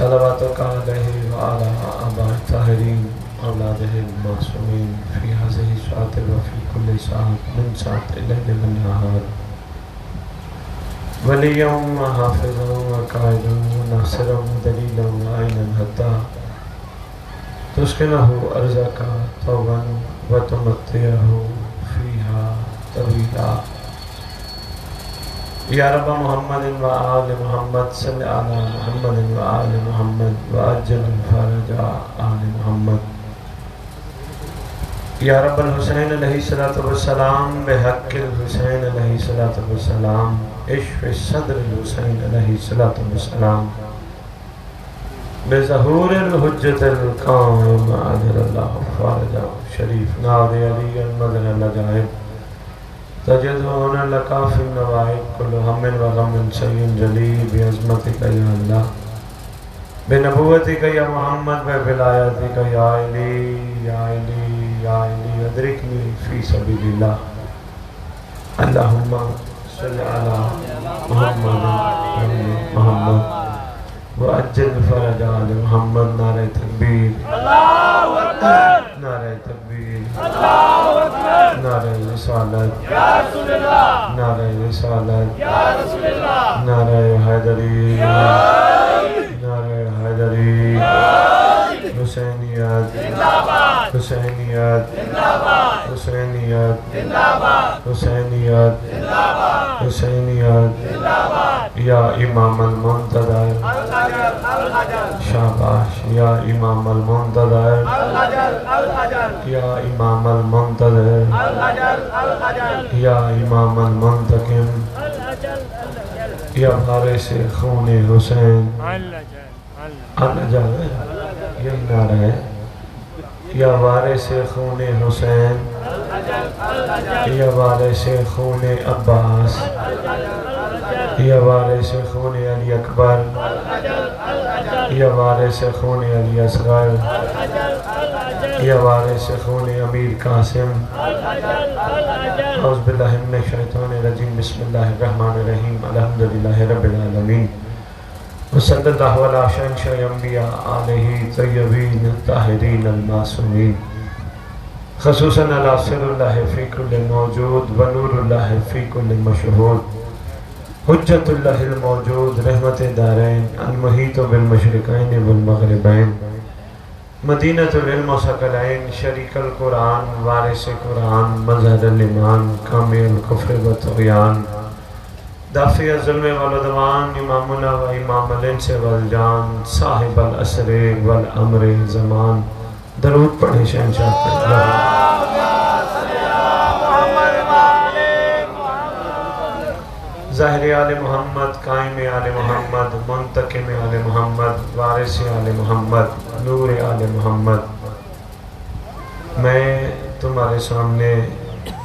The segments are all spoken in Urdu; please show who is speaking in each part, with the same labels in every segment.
Speaker 1: صلواتك عليه وعلى آبائه الطاهرين أولاده المعصومين في هذه الساعة وفي كل ساعة من ساعة الليل والنهار وليا وحافظا وقائدا وناصرا ودليلا وعينا حتى تسكنه أرزك طوبا وتمتعه فيها طويلا یا رب محمد و آل محمد صلی علی محمد و آل محمد و اجل الفرج آل محمد یا رب الحسین علیہ السلام بحق الحسین علیہ السلام اشف صدر الحسین علیہ السلام بظہور الحجت القائم عجل اللہ فرجہ شریف نار علی المدن العجائب تجدون لکا فی النوائب کل ہم و غم سید جلی بعظمتک یا اللہ بنبوتک یا محمد بولایتک یا علی یا علی یا علی ادرکنی فی سبیل اللہ اللہم صلی علی محمد محمد وعجل فرج آل محمد نعرہ تکبیر اللہ اکبر نعرہ تکبیر اللہ اکبر نعرہ رسالت یا رسول اللہ نعرہ رسالت یا رسول اللہ نعرہ حیدری نعرہ حیدری حسینیت زندہ باد حسینیت زندہ باد حسینیت زندہ باد حسینیت زندہ باد حسینیت زندہ باد یا امام المنتظر شاباش یا امام المنتظر یا امام المنتظر یا امام المنتقم یا وارث خون حسین یہ نعرہ ہے یا وارث خون حسین یا وارث خون عباس یا وارث خون علی اکبر یا وارث خون علی اصغر یا وارث خون امیر قاسم اعوذ باللہ من الشیطان الرجیم بسم اللہ الرحمن الرحیم الحمدللہ رب العالمین وصلی اللہ علیہ شہنشاہ انبیاء آلہ طیبین طاہرین المعصومین خصوصاً علی سر اللہ فی کل موجود ونور اللہ فی کل مشہود حجت اللہ الموجود رحمت دارین المحیط بالمشرقین والمغربین مدینۃ العلم و ثقلین شریک القرآن وارث قرآن مظہر الایمان کامل الکفر و طغیان دافع الظلم والعدوان امامنا و امام الانس والجان صاحب العصر والامر زمان درود پڑھیں شہنشاہ پر ظاہر آل محمد قائم آل محمد منتقم آل محمد وارث آل محمد نور آل محمد میں تمہارے سامنے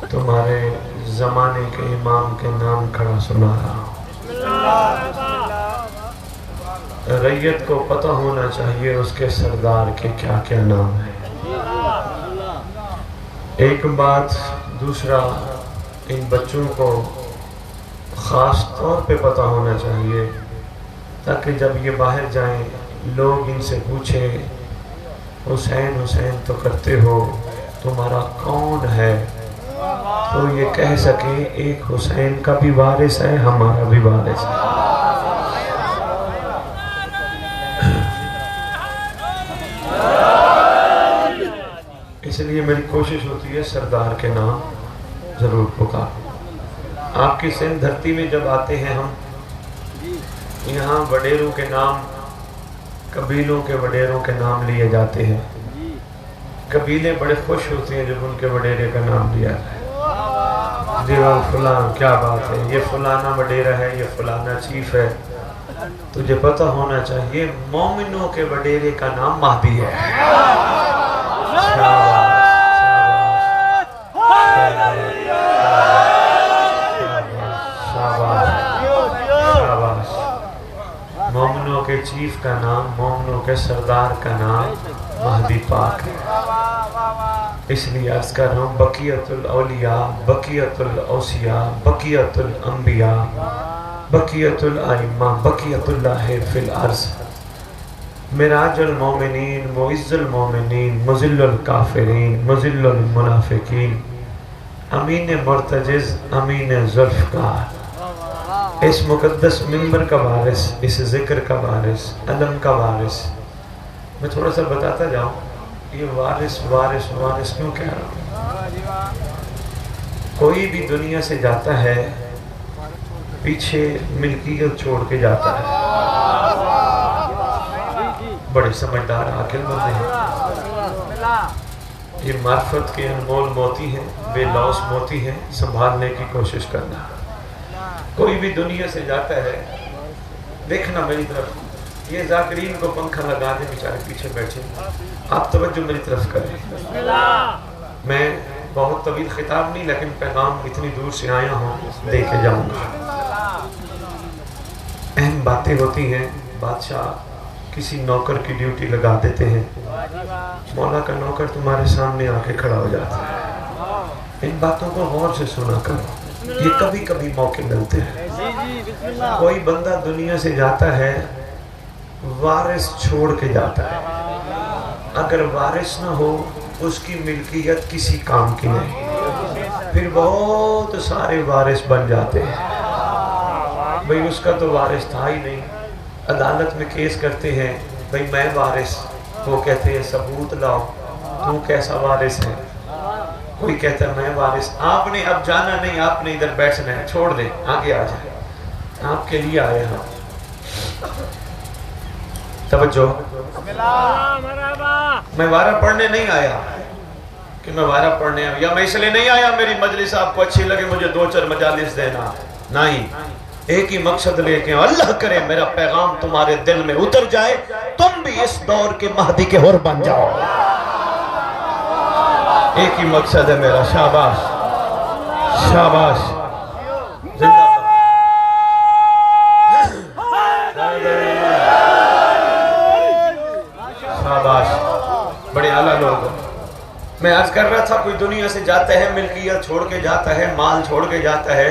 Speaker 1: تمہارے زمانے کے امام کے نام کھڑا سنا رہا ہوں ریت کو پتہ ہونا چاہیے اس کے سردار کے کیا کیا نام ہیں ایک بات دوسرا ان بچوں کو خاص طور پہ پتہ ہونا چاہیے تاکہ جب یہ باہر جائیں لوگ ان سے پوچھیں حسین حسین تو کرتے ہو تمہارا کون ہے تو یہ کہہ سکیں ایک حسین کا بھی وارث ہے ہمارا بھی وارث ہے اس لیے میری کوشش ہوتی ہے سردار کے نام ضرور پکاریں آپ کی سندھ دھرتی میں جب آتے ہیں ہم یہاں وڈیروں کے نام قبیلوں کے وڈیروں کے نام لیے جاتے ہیں قبیلے بڑے خوش ہوتے ہیں جب ان کے وڈیرے کا نام لیا جائے دیوان فلان کیا بات ہے یہ فلانا وڈیرہ ہے یہ فلانا چیف ہے تجھے پتہ ہونا چاہیے مومنوں کے وڈیرے کا نام مہدی ہے مومنوں کے چیف کا نام مومنوں کے سردار کا نام مہدی پاک ہے اس لیے عرض کر رہا ہوں بقیت الاولیاء بقیت الاوصیاء بقیت الانبیاء بقیت الائمہ بقیت اللہ فی الارض مراج المومنین معز المومنین مذل الکافرین مذل المنافقین امین مرتجز امین ذوالفقار، اس مقدس منبر کا وارث، اس ذکر کا وارث، علم کا وارث۔ میں تھوڑا سا بتاتا جاؤں یہ وارث وارث وارث کیوں کہہ رہا ہوں۔ کوئی بھی دنیا سے جاتا ہے پیچھے ملکیت چھوڑ کے جاتا ہے۔ بڑے سمجھدار عاقل بندے ہیں، یہ معرفت کے انمول موتی ہیں، بے لوث موتی ہیں، سنبھالنے کی کوشش کرنا۔ کوئی بھی دنیا سے جاتا ہے، دیکھنا میری طرف، یہ ذاکرین کو پنکھا لگا دیں بیچارے پیچھے بیٹھے، آپ توجہ میری طرف کریں۔ میں بہت طویل خطاب نہیں لیکن پیغام اتنی دور سے آیا ہوں، دے کے جاؤں گا۔ اہم باتیں ہوتی ہیں، بادشاہ کسی نوکر کی ڈیوٹی لگا دیتے ہیں، مولا کا نوکر تمہارے سامنے آ کے کھڑا ہو جاتا ہے۔ ان باتوں کو غور سے سنا کرو، یہ کبھی کبھی موقع ملتے ہیں۔ کوئی بندہ دنیا سے جاتا ہے، وارث چھوڑ کے جاتا ہے۔ اگر وارث نہ ہو اس کی ملکیت کسی کام کی نہیں، پھر بہت سارے وارث بن جاتے ہیں۔ بھئی اس کا تو وارث تھا ہی نہیں، عدالت میں کیس کرتے ہیں، بھئی میں وارث، وہ کہتے ہیں ثبوت لاؤ، تو کیسا وارث ہے؟ کوئی کہتا ہے میں وارث، آپ نے اب جانا نہیں، آپ نے ادھر بیٹھنا ہے، چھوڑ دیں، آگے آ جائیں، آپ کے لیے آئے ہم۔ توجہ، میں وارہ پڑھنے نہیں آیا کہ میں وارہ پڑھنے آیا، یا میں اس لئے نہیں آیا میری مجلس آپ کو اچھی لگے مجھے 2-4 مجالس دینا، نہیں، ایک ہی مقصد لے کے اللہ کرے میرا پیغام تمہارے دل میں اتر جائے، تم بھی اس دور کے مہدی کے حر بن جاؤ۔ ایک ہی مقصد ہے میرا، شاباش شاباش، زندہ شاباش، بڑے اعلیٰ لوگ۔ میں عرض کر رہا تھا کوئی دنیا سے جاتا ہے، ملکیت چھوڑ کے جاتا ہے، مال چھوڑ کے جاتا ہے،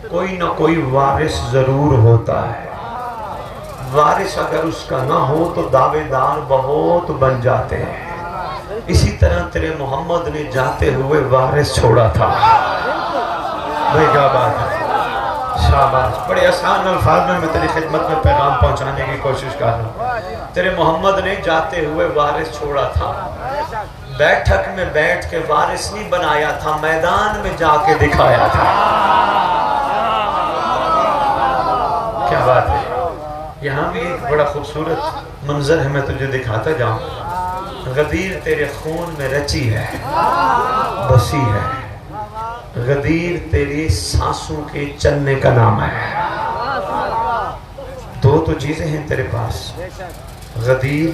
Speaker 1: کوئی نہ کوئی وارث ضرور ہوتا ہے۔ وارث اگر اس کا نہ ہو تو دعوے دار بہت بن جاتے ہیں۔ اسی طرح تیرے محمد نے جاتے ہوئے وارث چھوڑا تھا۔ بھائی کیا بات ہے، شاباش، بڑے آسان الفاظ میں تیری خدمت میں پیغام پہنچانے کی کوشش کر رہا ہوں۔ تیرے محمد نے جاتے ہوئے وارث چھوڑا تھا، بیٹھک میں بیٹھ کے وارث نہیں بنایا تھا، میدان میں جا کے دکھایا تھا۔ کیا بات ہے، یہاں بھی ایک بڑا خوبصورت منظر ہے، میں تجھے دکھاتا جاؤں۔ غدیر تیرے خون میں رچی ہے، بسی ہے، غدیر تیری سانسوں کے چلنے کا نام ہے۔ دو تو چیزیں ہیں تیرے پاس، غدیر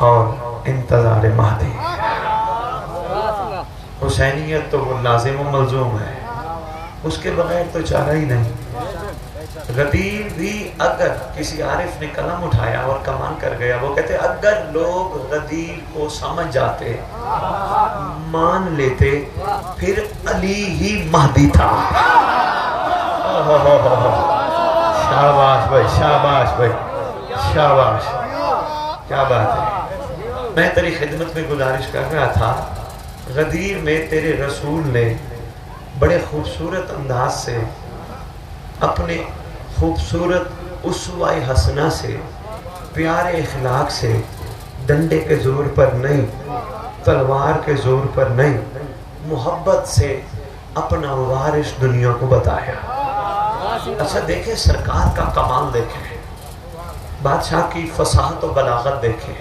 Speaker 1: اور انتظار مہدی۔ حسینیت تو وہ لازم و ملزوم ہے، اس کے بغیر تو چارہ ہی نہیں۔ غدیر بھی اگر کسی عارف نے قلم اٹھایا اور کمان کر گیا، وہ کہتے اگر لوگ غدیر کو سمجھ جاتے، مان لیتے، پھر علی ہی مہدی تھا۔ شاباش بھائی، شاباش بھائی، شاباش، کیا بات ہے۔ میں تیری خدمت میں گزارش کر رہا تھا، غدیر میں تیرے رسول نے بڑے خوبصورت انداز سے اپنے خوبصورت اسوہ حسنہ سے، پیارے اخلاق سے، ڈنڈے کے زور پر نہیں، تلوار کے زور پر نہیں، محبت سے اپنا وارث دنیا کو بتایا۔ اچھا دیکھیں سرکار کا کمال، دیکھیں بادشاہ کی فصاحت و بلاغت، دیکھیں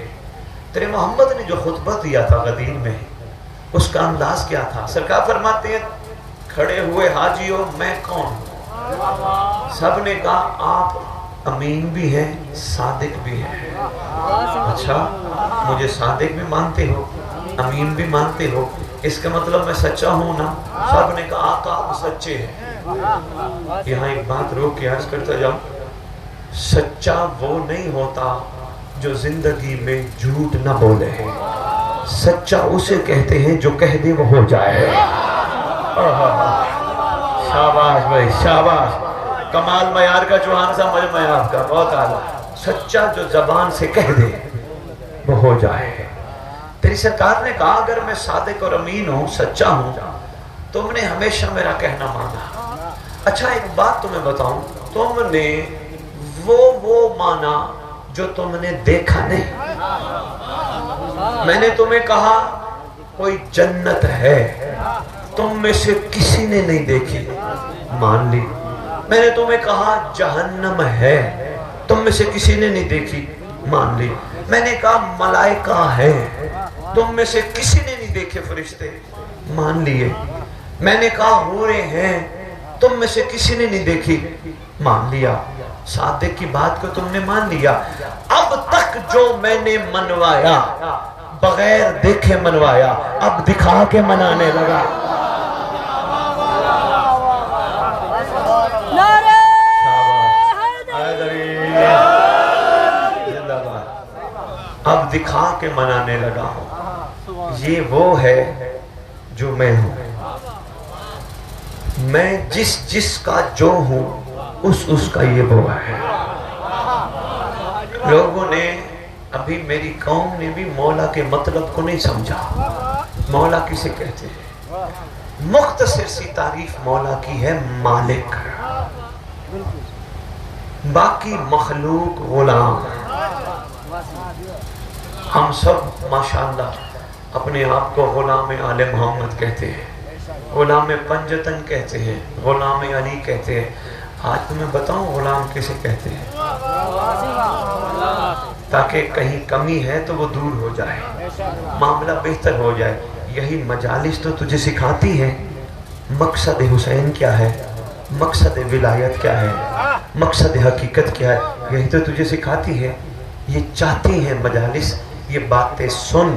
Speaker 1: تیرے محمد نے جو خطبہ دیا تھا غدیر میں، اس کا انداز کیا تھا۔ سرکار فرماتے ہیں کھڑے ہوئے حاجیوں میں کون ہوں؟ سب نے کہا آپ امین بھی ہیں، صادق بھی ہیں۔ اچھا مجھے صادق بھی مانتے ہو، امین بھی مانتے ہو، اس کا مطلب میں سچا ہوں نا؟ سب نے کہا آقا آپ سچے ہیں۔ یہاں ایک بات روک کے عرض کرتا جاؤں، سچا وہ نہیں ہوتا جو زندگی میں جھوٹ نہ بولے، سچا اسے کہتے ہیں جو کہہ دے وہ ہو جائے۔ شاباش بھائی، شاباش، کمال معیار کا چوہان سا مجھے معیار کا، بہت اعلیٰ، سچا جو زبان سے کہہ دے وہ ہو جائے. تیری سرکار نے کہا اگر میں صادق اور امین ہوں، سچا ہوں، تم نے ہمیشہ میرا کہنا مانا. اچھا ایک بات تمہیں بتاؤں، تم نے وہ مانا جو تم نے دیکھا نہیں. میں نے تمہیں کہا کوئی جنت ہے، تم میں سے کسی نے نہیں دیکھی، مان لی. میں نے تمہیں کہا جہنم ہے، تم میں سے کسی نے نہیں دیکھی، مان لی. میں نے کہا ملائکہ ہے، تم میں سے کسی نے نہیں دیکھے فرشتے، مان لیے. میں نے کہا حوریں ہیں، تم میں سے کسی نے نہیں دیکھی، مان لیا. صادق کی بات کو تم نے مان لیا. اب تک جو میں نے منوایا بغیر دیکھے منوایا، اب دکھا کے منانے لگا. اب دکھا کے منانے لگا ہوں. یہ وہ ہے جو میں ہوں. میں جس کا جو ہوں اس کا یہ وہ ہے. لوگوں نے ابھی میری قوم نے بھی مولا کے مطلب کو نہیں سمجھا. مولا کسے کہتے ہیں؟ مختصر سی تعریف مولا کی ہے مالک، باقی مخلوق غلام. ہم سب ماشاءاللہ اپنے آپ کو غلام آل محمد کہتے ہیں، غلام پنجتن کہتے ہیں، غلام علی کہتے ہیں. آج تمہیں بتاؤں غلام کسے کہتے ہیں، تاکہ کہیں کمی ہے تو وہ دور ہو جائے، معاملہ بہتر ہو جائے. یہی مجالس تو تجھے سکھاتی ہے مقصد حسین کیا ہے، مقصد ولایت کیا ہے، مقصد حقیقت کیا ہے. یہی تو تجھے سکھاتی ہے. یہ چاہتی ہیں مجالس یہ باتیں سن،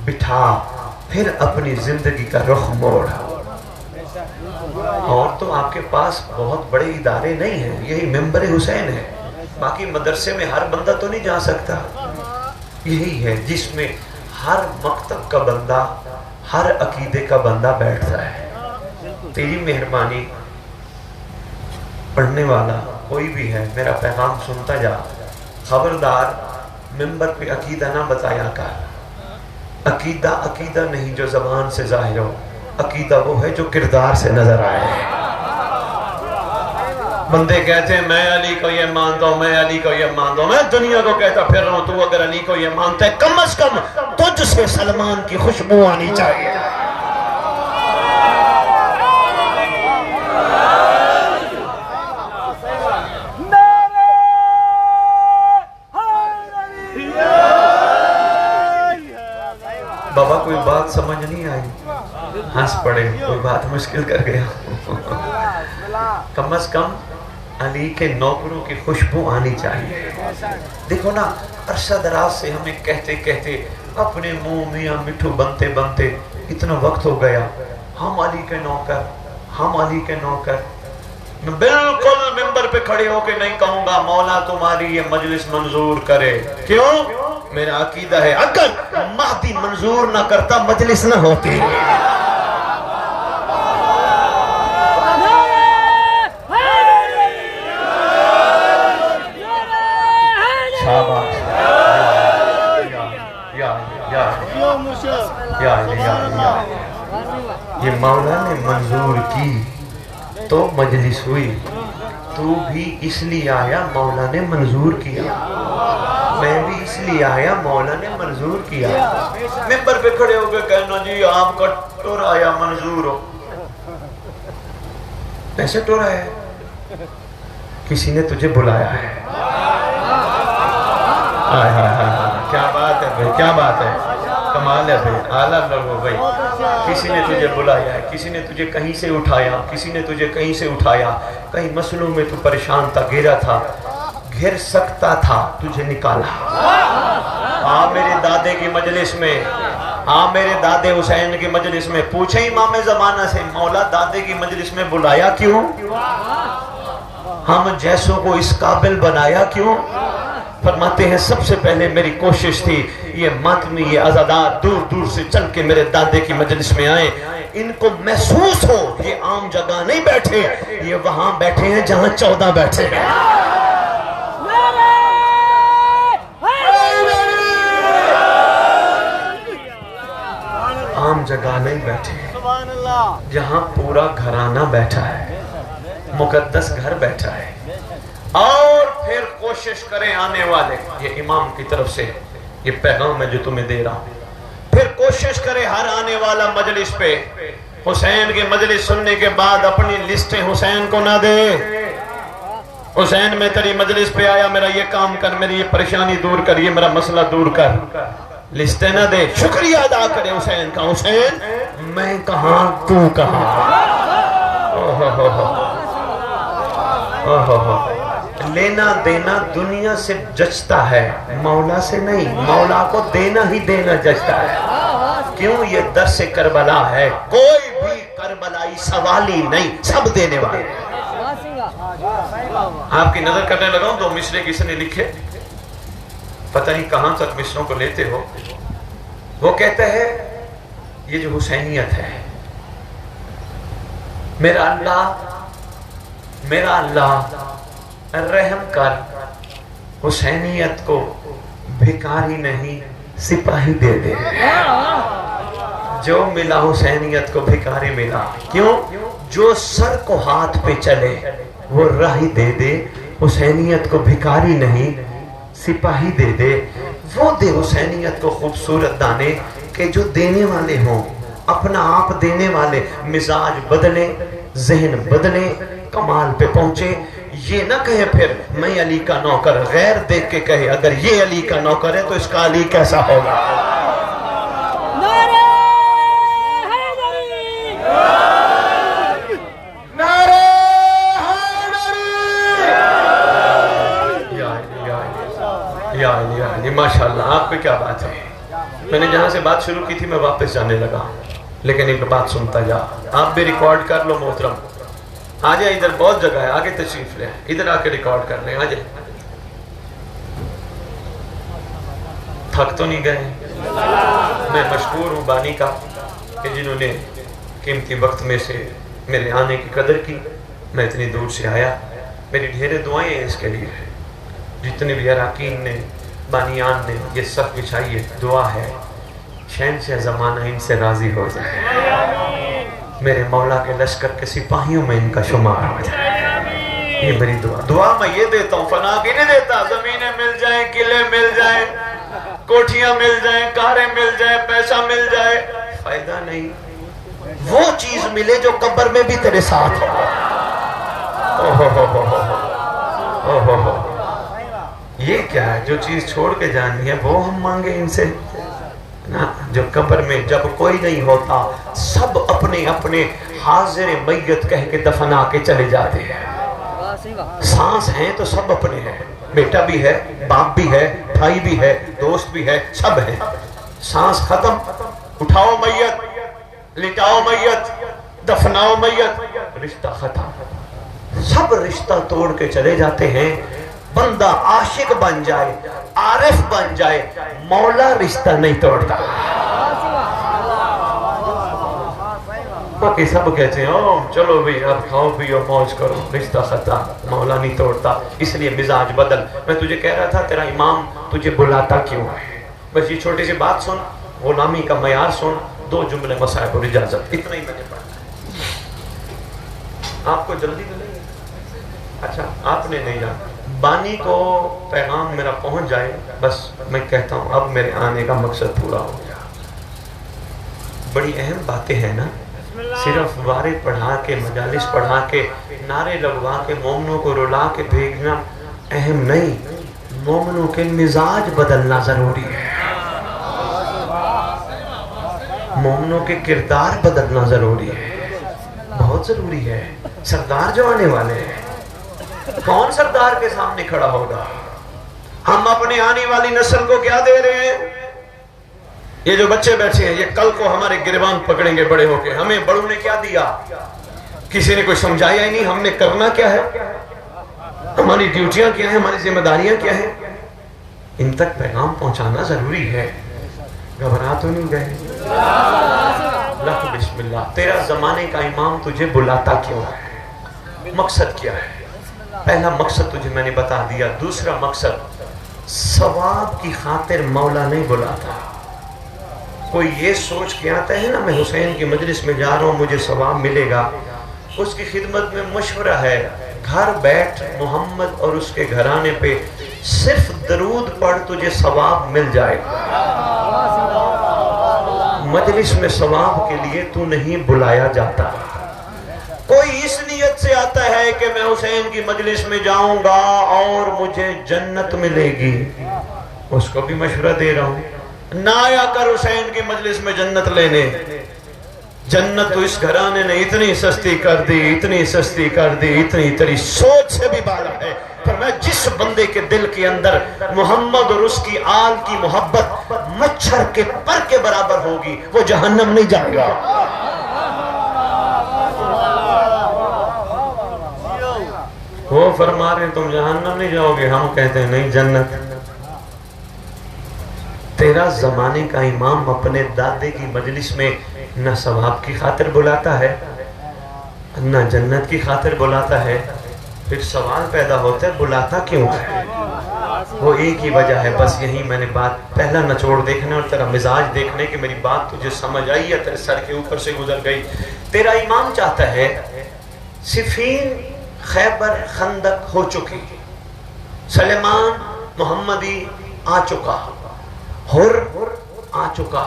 Speaker 1: بٹھا، پھر اپنی زندگی کا رخ موڑ. اور تو آپ کے پاس بہت بڑے ادارے نہیں ہیں، یہی منبر حسین ہے. باقی مدرسے میں ہر بندہ تو نہیں جا سکتا. یہی ہے جس میں ہر مکتب کا بندہ، ہر عقیدے کا بندہ بیٹھتا ہے. تیری مہربانی، پڑھنے والا کوئی بھی ہے میرا پیغام سنتا جا، خبردار منبر پہ عقیدہ نہ بتایا کر. عقیدہ نہیں جو زبان سے ظاہر ہو، عقیدہ وہ ہے جو کردار سے نظر آئے. بندے کہتے ہیں میں علی کو یہ مانتا ہوں، میں علی کو یہ مانتا ہوں، میں دنیا کو کہتا پھر رہا ہوں، تو اگر علی کو یہ مانتا ہے کم از کم تجھ سے سلمان کی خوشبو آنی چاہیے. بابا کوئی بات سمجھ نہیں آئی، ہنس پڑے، کوئی بات مشکل کر گیا. کم از کم علی کے نوکروں کی خوشبو آنی چاہیے. دیکھو نا عرصہ دراز سے ہمیں کہتے کہتے اپنے منہ میاں مٹھو بنتے بنتے اتنا وقت ہو گیا. ہم علی کے نوکر، ہم علی کے نوکر. میں بالکل منبر پہ کھڑے ہو کے نہیں کہوں گا مولا تمہاری یہ مجلس منظور کرے. کیوں؟ میرا عقیدہ ہے اگر مہدی منظور نہ کرتا مجلس نہ ہوتی. یہ مولا نے منظور کی تو مجلس ہوئی. تو بھی اس لیے آیا مولا نے منظور کیا، میں بھی اس لیے آیا مولا نے منظور کیا. منبر پہ کھڑے ہو کے کہنا جی آپ کا ٹورایا منظور ہو. ایسے ٹورایا ہے؟ کسی نے تجھے بلایا ہے. کیا بات ہے بھائی، کیا بات ہے، کمال ہے بھائی، اعلیٰ لوگو بھائی. کسی نے تجھے بلایا ہے، کسی نے تجھے کہیں سے اٹھایا، کسی نے تجھے کہیں سے اٹھایا. کہیں مسئلوں میں تو پریشان تھا، گھیرا تھا، گھر سکتا تھا، تجھے نکالا. میرے دادے کی مجلس میں، میرے دادے حسین کی مجلس میں. پوچھے امام زمانہ سے مولا دادے کی مجلس میں بلایا کیوں؟ ہم جیسوں کو اس قابل بنایا کیوں؟ فرماتے ہیں سب سے پہلے میری کوشش تھی یہ ماتمی، یہ عزادار دور دور سے چل کے میرے دادے کی مجلس میں آئیں، ان کو محسوس ہو یہ عام جگہ نہیں بیٹھے، یہ وہاں بیٹھے ہیں جہاں 14 بیٹھے ہیں. عام جگہ نہیں بیٹھے، جہاں پورا گھرانہ بیٹھا ہے، مقدس گھر بیٹھا ہے. اور پھر کوشش کریں آنے والے، یہ امام کی طرف سے یہ پیغام ہے جو تمہیں دے رہا ہوں، پھر کوشش کرے ہر آنے والا مجلس پہ حسین کی مجلس سننے کے بعد اپنی لسٹیں حسین کو نہ دے. حسین میں تیری مجلس پہ آیا، میرا یہ کام کر، میری یہ پریشانی دور کر، یہ میرا مسئلہ دور کر. لسٹیں نہ دے، شکریہ ادا کرے حسین کا. حسین میں کہاں تو کہاں. لینا دینا دنیا سے جچتا ہے، مولا سے نہیں. مولا کو دینا ہی دینا جچتا ہے. کیوں؟ یہ درس کربلا ہے. کوئی بھی کربلائی سوالی نہیں، سب دینے والے. آپ کی نظر کرنے لگا ہوں، 2 مصرے کسی نے لکھے، پتہ نہیں کہاں تک مصروں کو لیتے ہو. وہ کہتے ہیں یہ جو حسینیت ہے، میرا اللہ رحم کر، حسینیت کو بھکاری نہیں سپاہی دے دے. جو ملا حسینیت کو بھکاری ملا. کیوں؟ جو سر کو ہاتھ پہ چلے وہ راہی دے دے. حسینیت کو بھکاری نہیں سپاہی دے دے. وہ دے حسینیت کو خوبصورت دانے کہ جو دینے والے ہوں، اپنا آپ دینے والے، مزاج بدلے، ذہن بدلے، کمال پہ پہنچے. یہ نہ کہے پھر میں علی کا نوکر، غیر دیکھ کے کہے اگر یہ علی کا نوکر ہے تو اس کا علی کیسا ہوگا.
Speaker 2: نعرہ حیدری،
Speaker 1: نعرہ حیدری. یا علی ماشاءاللہ. آپ پہ کیا بات ہے. میں نے جہاں سے بات شروع کی تھی میں واپس جانے لگا، لیکن ایک بات سنتا جا. آپ بھی ریکارڈ کر لو محترم. آ جائے ادھر، بہت جگہ ہے، آگے تشریف لیں، ادھر آ کے ریکارڈ کر لیں. آ جائے. تھک تو نہیں گئے؟ میں مشکور ہوں بانی کا کہ جنہوں نے قیمتی وقت میں سے میرے آنے کی قدر کی. میں اتنی دور سے آیا، میری ڈھیرے دعائیں ہیں اس کے لیے. جتنے بھی اراکین نے، بانیان نے یہ صف بچھائی ہے، دعا ہے شہنشاہ زمانہ ان سے راضی ہو جائے، میرے مولا کے لشکر کے سپاہیوں میں ان کا شمار ہو جائے. یہ بڑی دعا میں یہ دیتا ہوں، فنا کی نہیں دیتا. زمینیں مل جائیں، قلعے مل جائیں، کوٹھیاں مل جائیں، کاریں مل جائیں، پیسہ مل جائے، فائدہ نہیں. وہ چیز ملے جو قبر میں بھی تیرے ساتھ ہو. یہ کیا ہے جو چیز چھوڑ کے جانی ہے وہ ہم مانگے ان سے نا. جو قبر میں جب کوئی نہیں ہوتا، سب اپنے اپنے حاضر میت کہہ کے دفنا کے چلے جاتے ہیں. سانس ہیں تو سب اپنے ہیں، بیٹا بھی ہے، باپ بھی ہے، بھائی بھی ہے، دوست بھی ہے، سب ہے. سانس ختم، اٹھاؤ میت، لٹاؤ میت، دفناؤ میت، رشتہ ختم. سب رشتہ توڑ کے چلے جاتے ہیں. بندہ عاشق بن جائے، عارف بن جائے، مولا رشتہ نہیں توڑتا. باقی سب کہتے ہیں چلو بھئی اب کھاؤ پیو موج کرو، رشتہ ختم. مولا نہیں توڑتا. اس لیے مزاج بدل. میں تجھے کہہ رہا تھا تیرا امام تجھے بلاتا کیوں ہے. بس یہ چھوٹی سی بات سن، غلامی کا معیار سن. 2 جملے مصائب اور اجازت، اتنا ہی میں نے پڑھا. آپ کو جلدی تو نہیں؟ اچھا آپ نے نہیں جانا. بانی کو پیغام میرا پہنچ جائے، بس میں کہتا ہوں اب میرے آنے کا مقصد پورا ہو گیا. بڑی اہم باتیں ہیں نا. صرف وارے پڑھا کے، مجالس پڑھا کے، نعرے لگوا کے، مومنوں کو رلا کے بھیجنا اہم نہیں. مومنوں کے مزاج بدلنا ضروری ہے، مومنوں کے کردار بدلنا ضروری ہے، بہت ضروری ہے. سردار جو آنے والے ہیں، کون سردار کے سامنے کھڑا ہوگا؟ ہم اپنے آنے والی نسل کو کیا دے رہے ہیں؟ یہ جو بچے بیٹھے ہیں، یہ کل کو ہمارے گریبان پکڑیں گے بڑے ہو کے. ہمیں بڑوں نے کیا دیا؟ کسی نے کوئی سمجھایا ہی نہیں. ہم نے کرنا کیا ہے، ہماری ڈیوٹیاں کیا ہیں، ہماری ذمہ داریاں کیا ہیں. ان تک پیغام پہنچانا ضروری ہے. گھبرا تو نہیں گئے؟ لکھ بسم اللہ. تیرا زمانے کا امام تجھے بلاتا کیوں ہے؟ مقصد کیا ہے؟ پہلا مقصد تجھے میں نے بتا دیا. دوسرا مقصد، ثواب کی خاطر مولا نہیں بلاتا. کوئی یہ سوچ کے آتا ہے نا میں حسین کی مجلس میں جا رہا ہوں مجھے ثواب ملے گا، اس کی خدمت میں مشورہ ہے، گھر بیٹھ محمد اور اس کے گھرانے پہ صرف درود پڑھ تجھے ثواب مل جائے گا۔ مجلس میں ثواب کے لیے تو نہیں بلایا جاتا۔ کوئی اس نیت سے آتا ہے کہ میں حسین کی مجلس میں جاؤں گا اور مجھے جنت ملے گی، اس کو بھی مشورہ دے رہا ہوں، نہ آیا کر حسین کی مجلس میں جنت لینے، جنت تو اس گھرانے نے اتنی سستی کر دی، اتنی سستی کر دی، اتنی تیری سوچ سے بھی بالا ہے۔ فرمایا جس بندے کے دل کے اندر محمد اور اس کی آل کی محبت مچھر کے پر کے برابر ہوگی وہ جہنم نہیں جائے گا۔ وہ فرما رہے ہیں تم جہنم نہیں جاؤ گے، ہم کہتے ہیں نہیں جنت۔ تیرا زمانے کا امام اپنے دادے کی مجلس میں نہ ثواب کی خاطر بلاتا ہے نہ جنت کی خاطر بلاتا ہے، پھر سوال پیدا ہوتا ہے بلاتا کیوں ہے؟ وہ ایک ہی وجہ ہے، بس یہی میں نے بات پہلا نچوڑ دیکھنے اور تیرا مزاج دیکھنے کہ میری بات تجھے سمجھ آئی ہے، تیرے سر کے اوپر سے گزر گئی۔ تیرا امام چاہتا ہے صفین خیبر خندق ہو چکی، سلیمان محمدی آ چکا، ہر آ چکا،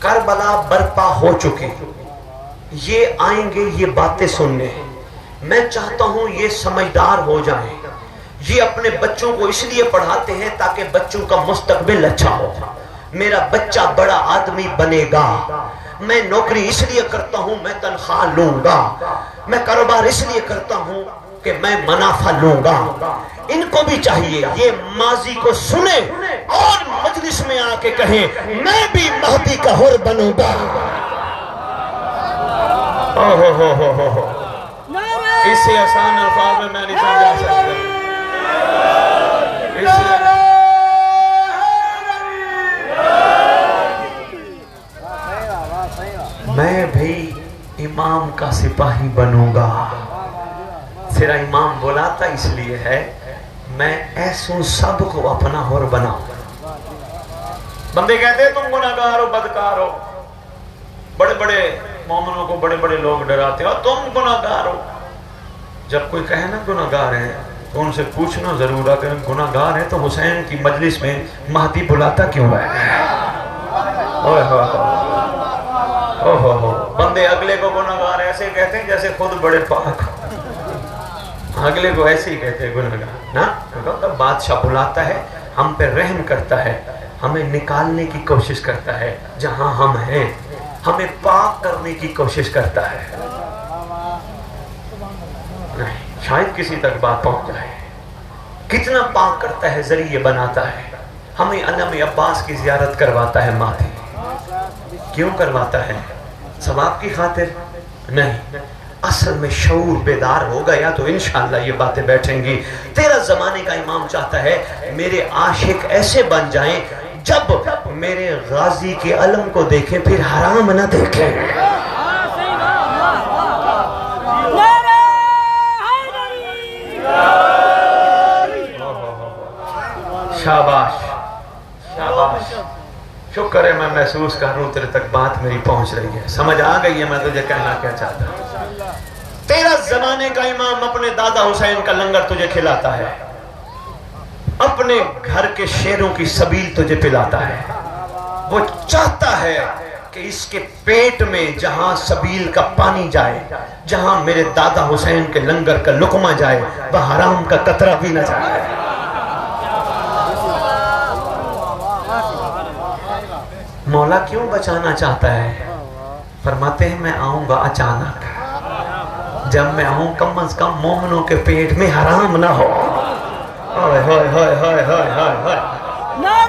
Speaker 1: کربلا برپا ہو چکی، یہ آئیں گے یہ باتیں سننے۔ میں چاہتا ہوں یہ سمجھدار ہو جائیں، یہ اپنے بچوں کو اس لیے پڑھاتے ہیں تاکہ بچوں کا مستقبل اچھا ہو، میرا بچہ بڑا آدمی بنے گا، میں نوکری اس لیے کرتا ہوں میں تنخواہ لوں گا، میں کاروبار اس لیے کرتا ہوں کہ میں منافع لوں گا۔ ان کو بھی چاہیے یہ ماضی کو سنیں اور مجلس میں آ کے کہیں میں بھی مہدی کا حر بنوں گا۔ اس سے آسان الفاظ میں نہیں سمجھا سکتا۔ میں بھی امام کا سپاہی بنوں گا۔ تیرا امام بلاتا اس لیے ہے میں ایسوں سب کو اپنا حر بناؤں۔ بندے کہتے ہیں تم گناہگار ہو بدکار ہو، بڑے بڑے مومنوں کو بڑے بڑے لوگ ڈراتے ہو تم گناہگار ہو۔ جب کوئی کہے نا گناہگار ہیں تو ان سے پوچھنا ضرور اگر گناہگار ہیں تو حسین کی مجلس میں مہدی بلاتا کیوں ہے؟ بندے اگلے کو گناہگار ایسے کہتے ہیں جیسے خود بڑے پاک، اگلے کو ایسے ہی کہتے ہیں گناہگار نا۔ بادشاہ بلاتا ہے، ہم پہ رحم کرتا ہے، ہمیں نکالنے کی کوشش کرتا ہے جہاں ہم ہیں، ہمیں پاک کرنے کی کوشش کرتا ہے۔ نہیں شاید کسی تک بات پہنچ جائے، کتنا پاک کرتا ہے، ذریعے بناتا ہے، ہمیں علم عباس کی زیارت کرواتا ہے مہدی۔ کیوں کرواتا ہے؟ ثواب کی خاطر نہیں، اصل میں شعور بیدار ہو گیا تو انشاءاللہ یہ باتیں بیٹھیں گی۔ تیرا زمانے کا امام چاہتا ہے میرے عاشق ایسے بن جائیں جب میرے غازی کے علم کو دیکھیں پھر حرام نہ دیکھیں۔ شاباش شاباش، شکر ہے میں محسوس کر رہا ہوں تیرے تک بات میری پہنچ رہی ہے، سمجھ آ گئی ہے میں تجھے کہنا کیا چاہتا ہوں۔ تیرا زمانے کا امام اپنے دادا حسین کا لنگر تجھے کھلاتا ہے، اپنے گھر کے شیروں کی سبیل تجھے پلاتا ہے، وہ چاہتا ہے کہ اس کے پیٹ میں جہاں سبیل کا پانی جائے، جہاں میرے دادا حسین کے لنگر کا لقمہ جائے وہ حرام کا قطرہ بھی نہ جائے۔ مولا کیوں بچانا چاہتا ہے؟ فرماتے ہیں میں آؤں گا اچانک، جب میں آؤں کم از کم مومنوں کے پیٹ میں حرام نہ ہو۔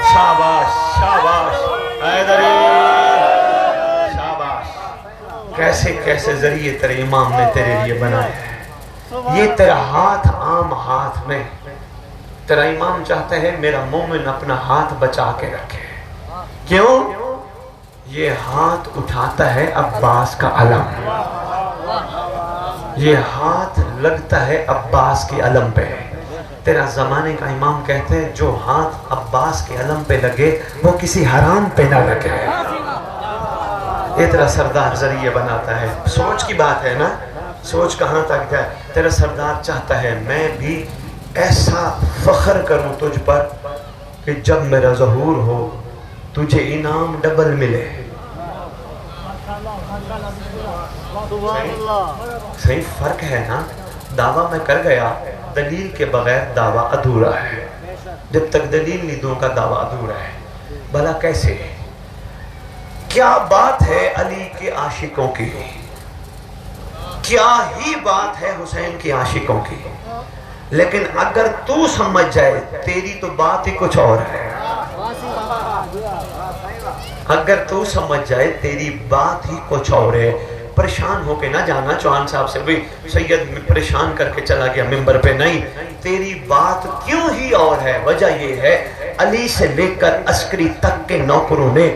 Speaker 1: شاباش شاباش حیدری شاباش، کیسے کیسے ذریعے تیرے امام نے تیرے لیے بنائے ہیں۔ یہ تیرا ہاتھ عام ہاتھ میں، تیرا امام چاہتا ہے میرا مومن اپنا ہاتھ بچا کے رکھے۔ کیوں؟ یہ ہاتھ اٹھاتا ہے عباس کا علم، یہ ہاتھ لگتا ہے عباس کے علم پہ۔ تیرا زمانے کا امام کہتے ہیں جو ہاتھ عباس کے علم پہ لگے وہ کسی حرام پہ نہ لگے۔ یہ تیرا سردار ذریعہ بناتا ہے. سوچ کی بات ہے نا, سوچ کہاں تک جائے. تیرا سردار چاہتا ہے میں بھی ایسا فخر کروں تجھ پر کہ جب میرا ظہور ہو تجھے انعام ڈبل ملے. صحیح فرق ہے نا. دعویٰ میں کر گیا, دلیل کے بغیر دعویٰ ادھورا ہے. جب تک دلیل نہیں دوں گا دعویٰ ادھورا ہے. بھلا کیسے؟ کیا بات ہے علی کے عاشقوں کی, کیا ہی بات ہے حسین کے عاشقوں کی. لیکن اگر تو سمجھ جائے تیری تو بات ہی کچھ اور ہے. اگر تو سمجھ جائے تیری بات ہی کچھ اور ہے. پریشان ہو کے نہ جانا چوہان صاحب سے, بھئی سید میں پریشان کر کے چلا گیا ممبر پہ. نہیں, تیری بات کیوں ہی اور ہے. وجہ یہ ہے علی سے لے کر عسکری تک کے نوکروں نے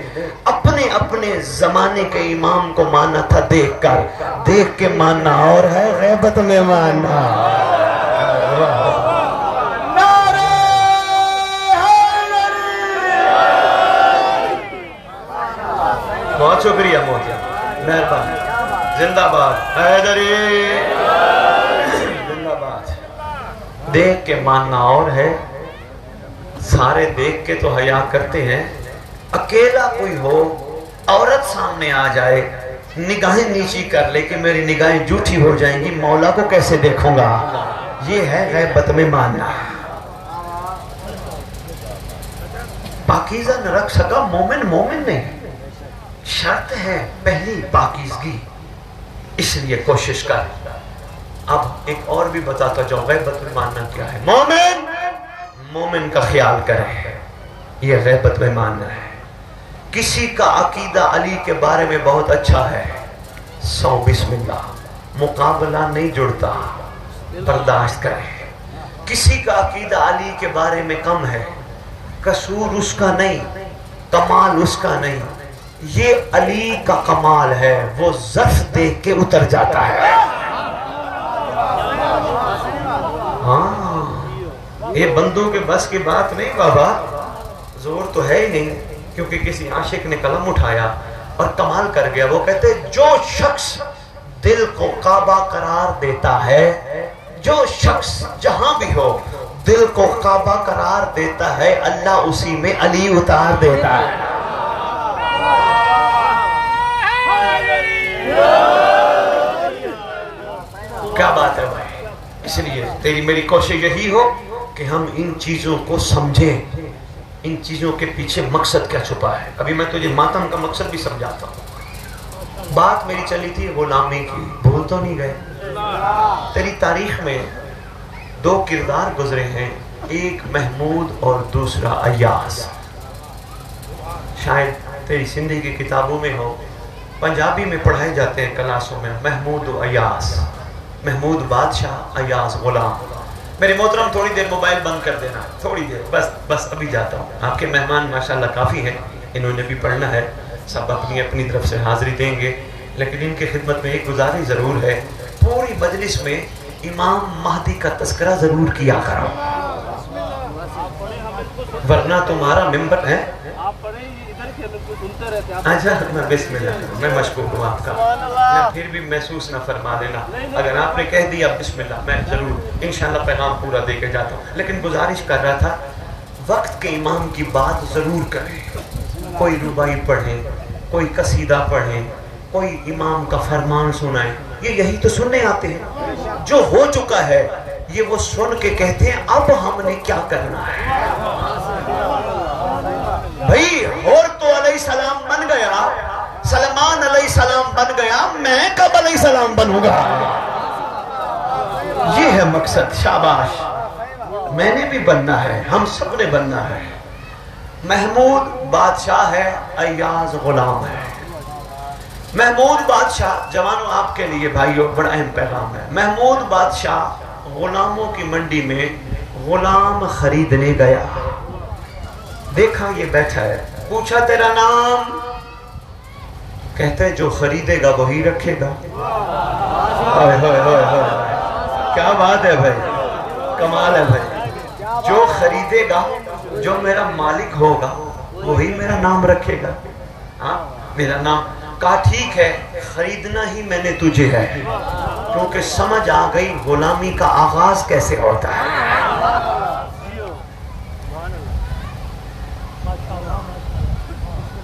Speaker 1: اپنے اپنے زمانے کے امام کو مانا تھا دیکھ کر. دیکھ کے ماننا اور ہے, غیبت میں ماننا. بہت شکریہ موتیا, مہربانی. زندہ باد حیدری, زندہ باد. دیکھ کے ماننا اور ہے. سارے دیکھ کے تو حیا کرتے ہیں. اکیلا کوئی ہو, عورت سامنے آ جائے, نگاہیں نیچی کر لے کہ میری نگاہیں جھوٹی ہو جائیں گی, مولا کو کیسے دیکھوں گا. یہ ہے غیبت میں ماننا. پاکیزہ نہ رکھ سکا مومن مومن نہیں. شرط ہے پہلی پاکیزگی, اس لیے کوشش کر. اب ایک اور بھی بتاتا جاؤں غیبت میں ماننا کیا ہے. مومن مومن کا خیال کرے, یہ غیبت میں ماننا ہے. کسی کا عقیدہ علی کے بارے میں بہت اچھا ہے, 100 بسم اللہ, مقابلہ نہیں جڑتا, برداشت کرے. کسی کا عقیدہ علی کے بارے میں کم ہے, قصور اس کا نہیں, کمال اس کا نہیں, یہ علی کا کمال ہے. وہ ظرف دیکھ کے اتر جاتا ہے. ہاں, یہ بندوں کے بس کی بات نہیں بابا, زور تو ہے ہی نہیں. کیونکہ کسی عاشق نے قلم اٹھایا اور کمال کر گیا. وہ کہتے جو شخص دل کو کعبہ قرار دیتا ہے, جو شخص جہاں بھی ہو دل کو کعبہ قرار دیتا ہے, اللہ اسی میں علی اتار دیتا ہے. کیا بات ہے بھائی. اس لیے تیری میری کوشش یہی ہو کہ ہم ان چیزوں کو سمجھیں, ان چیزوں کے پیچھے مقصد کیا چھپا ہے. ابھی میں تجھے ماتم کا مقصد بھی سمجھاتا ہوں. بات میری چلی تھی غلامی کی, بھول تو نہیں گئے. تیری تاریخ میں 2 کردار گزرے ہیں, ایک محمود اور دوسرا ایاز. شاید تیری زندگی کی کتابوں میں ہو, پنجابی میں پڑھائے جاتے ہیں کلاسوں میں. محمود و ایاز, محمود بادشاہ, ایاز غلام. میرے محترم تھوڑی دیر موبائل بند کر دینا, تھوڑی دیر بس ابھی جاتا ہوں. آپ کے مہمان ماشاءاللہ کافی ہیں, انہوں نے بھی پڑھنا ہے, سب اپنی اپنی طرف سے حاضری دیں گے. لیکن ان کی خدمت میں ایک گزارش ضرور ہے, پوری مجلس میں امام مہدی کا تذکرہ ضرور کیا کرو, ورنہ تمہارا ممبر ہے. اچھا میں بسم اللہ کروں, میں مشکور ہوں آپ کا, میں پھر بھی محسوس نہ فرما لینا. اگر آپ نے کہہ دیا بسم اللہ, میں ضرور انشاءاللہ پیغام پورا دے کے جاتا ہوں. لیکن گزارش کر رہا تھا وقت کے امام کی بات ضرور کریں. کوئی ربائی پڑھیں, کوئی قصیدہ پڑھیں, کوئی امام کا فرمان سنائیں. یہی تو سننے آتے ہیں. جو ہو چکا ہے یہ وہ سن کے کہتے ہیں اب ہم نے کیا کرنا ہے. بھئی اور تو علیہ السلام بن گیا, سلمان علیہ السلام بن گیا, میں کب علیہ السلام بنوں گا. یہ ہے مقصد. شاباش, میں نے بھی بننا ہے, ہم سب نے بننا ہے. محمود بادشاہ ہے, ایاز غلام ہے. محمود بادشاہ, جوانوں آپ کے لیے بھائیوں بڑا اہم پیغام ہے. محمود بادشاہ غلاموں کی منڈی میں غلام خریدنے گیا. دیکھا یہ بیٹھا ہے, پوچھا تیرا نام, کہتے جو خریدے گا وہی رکھے گا. کیا بات ہے بھائی, کمال ہے بھائی. جو خریدے گا, جو میرا مالک ہوگا وہی میرا نام رکھے گا. ہاں میرا نام, کہا ٹھیک ہے خریدنا ہی میں نے تجھے ہے، کیونکہ سمجھ آ گئی غلامی کا آغاز کیسے ہوتا ہے۔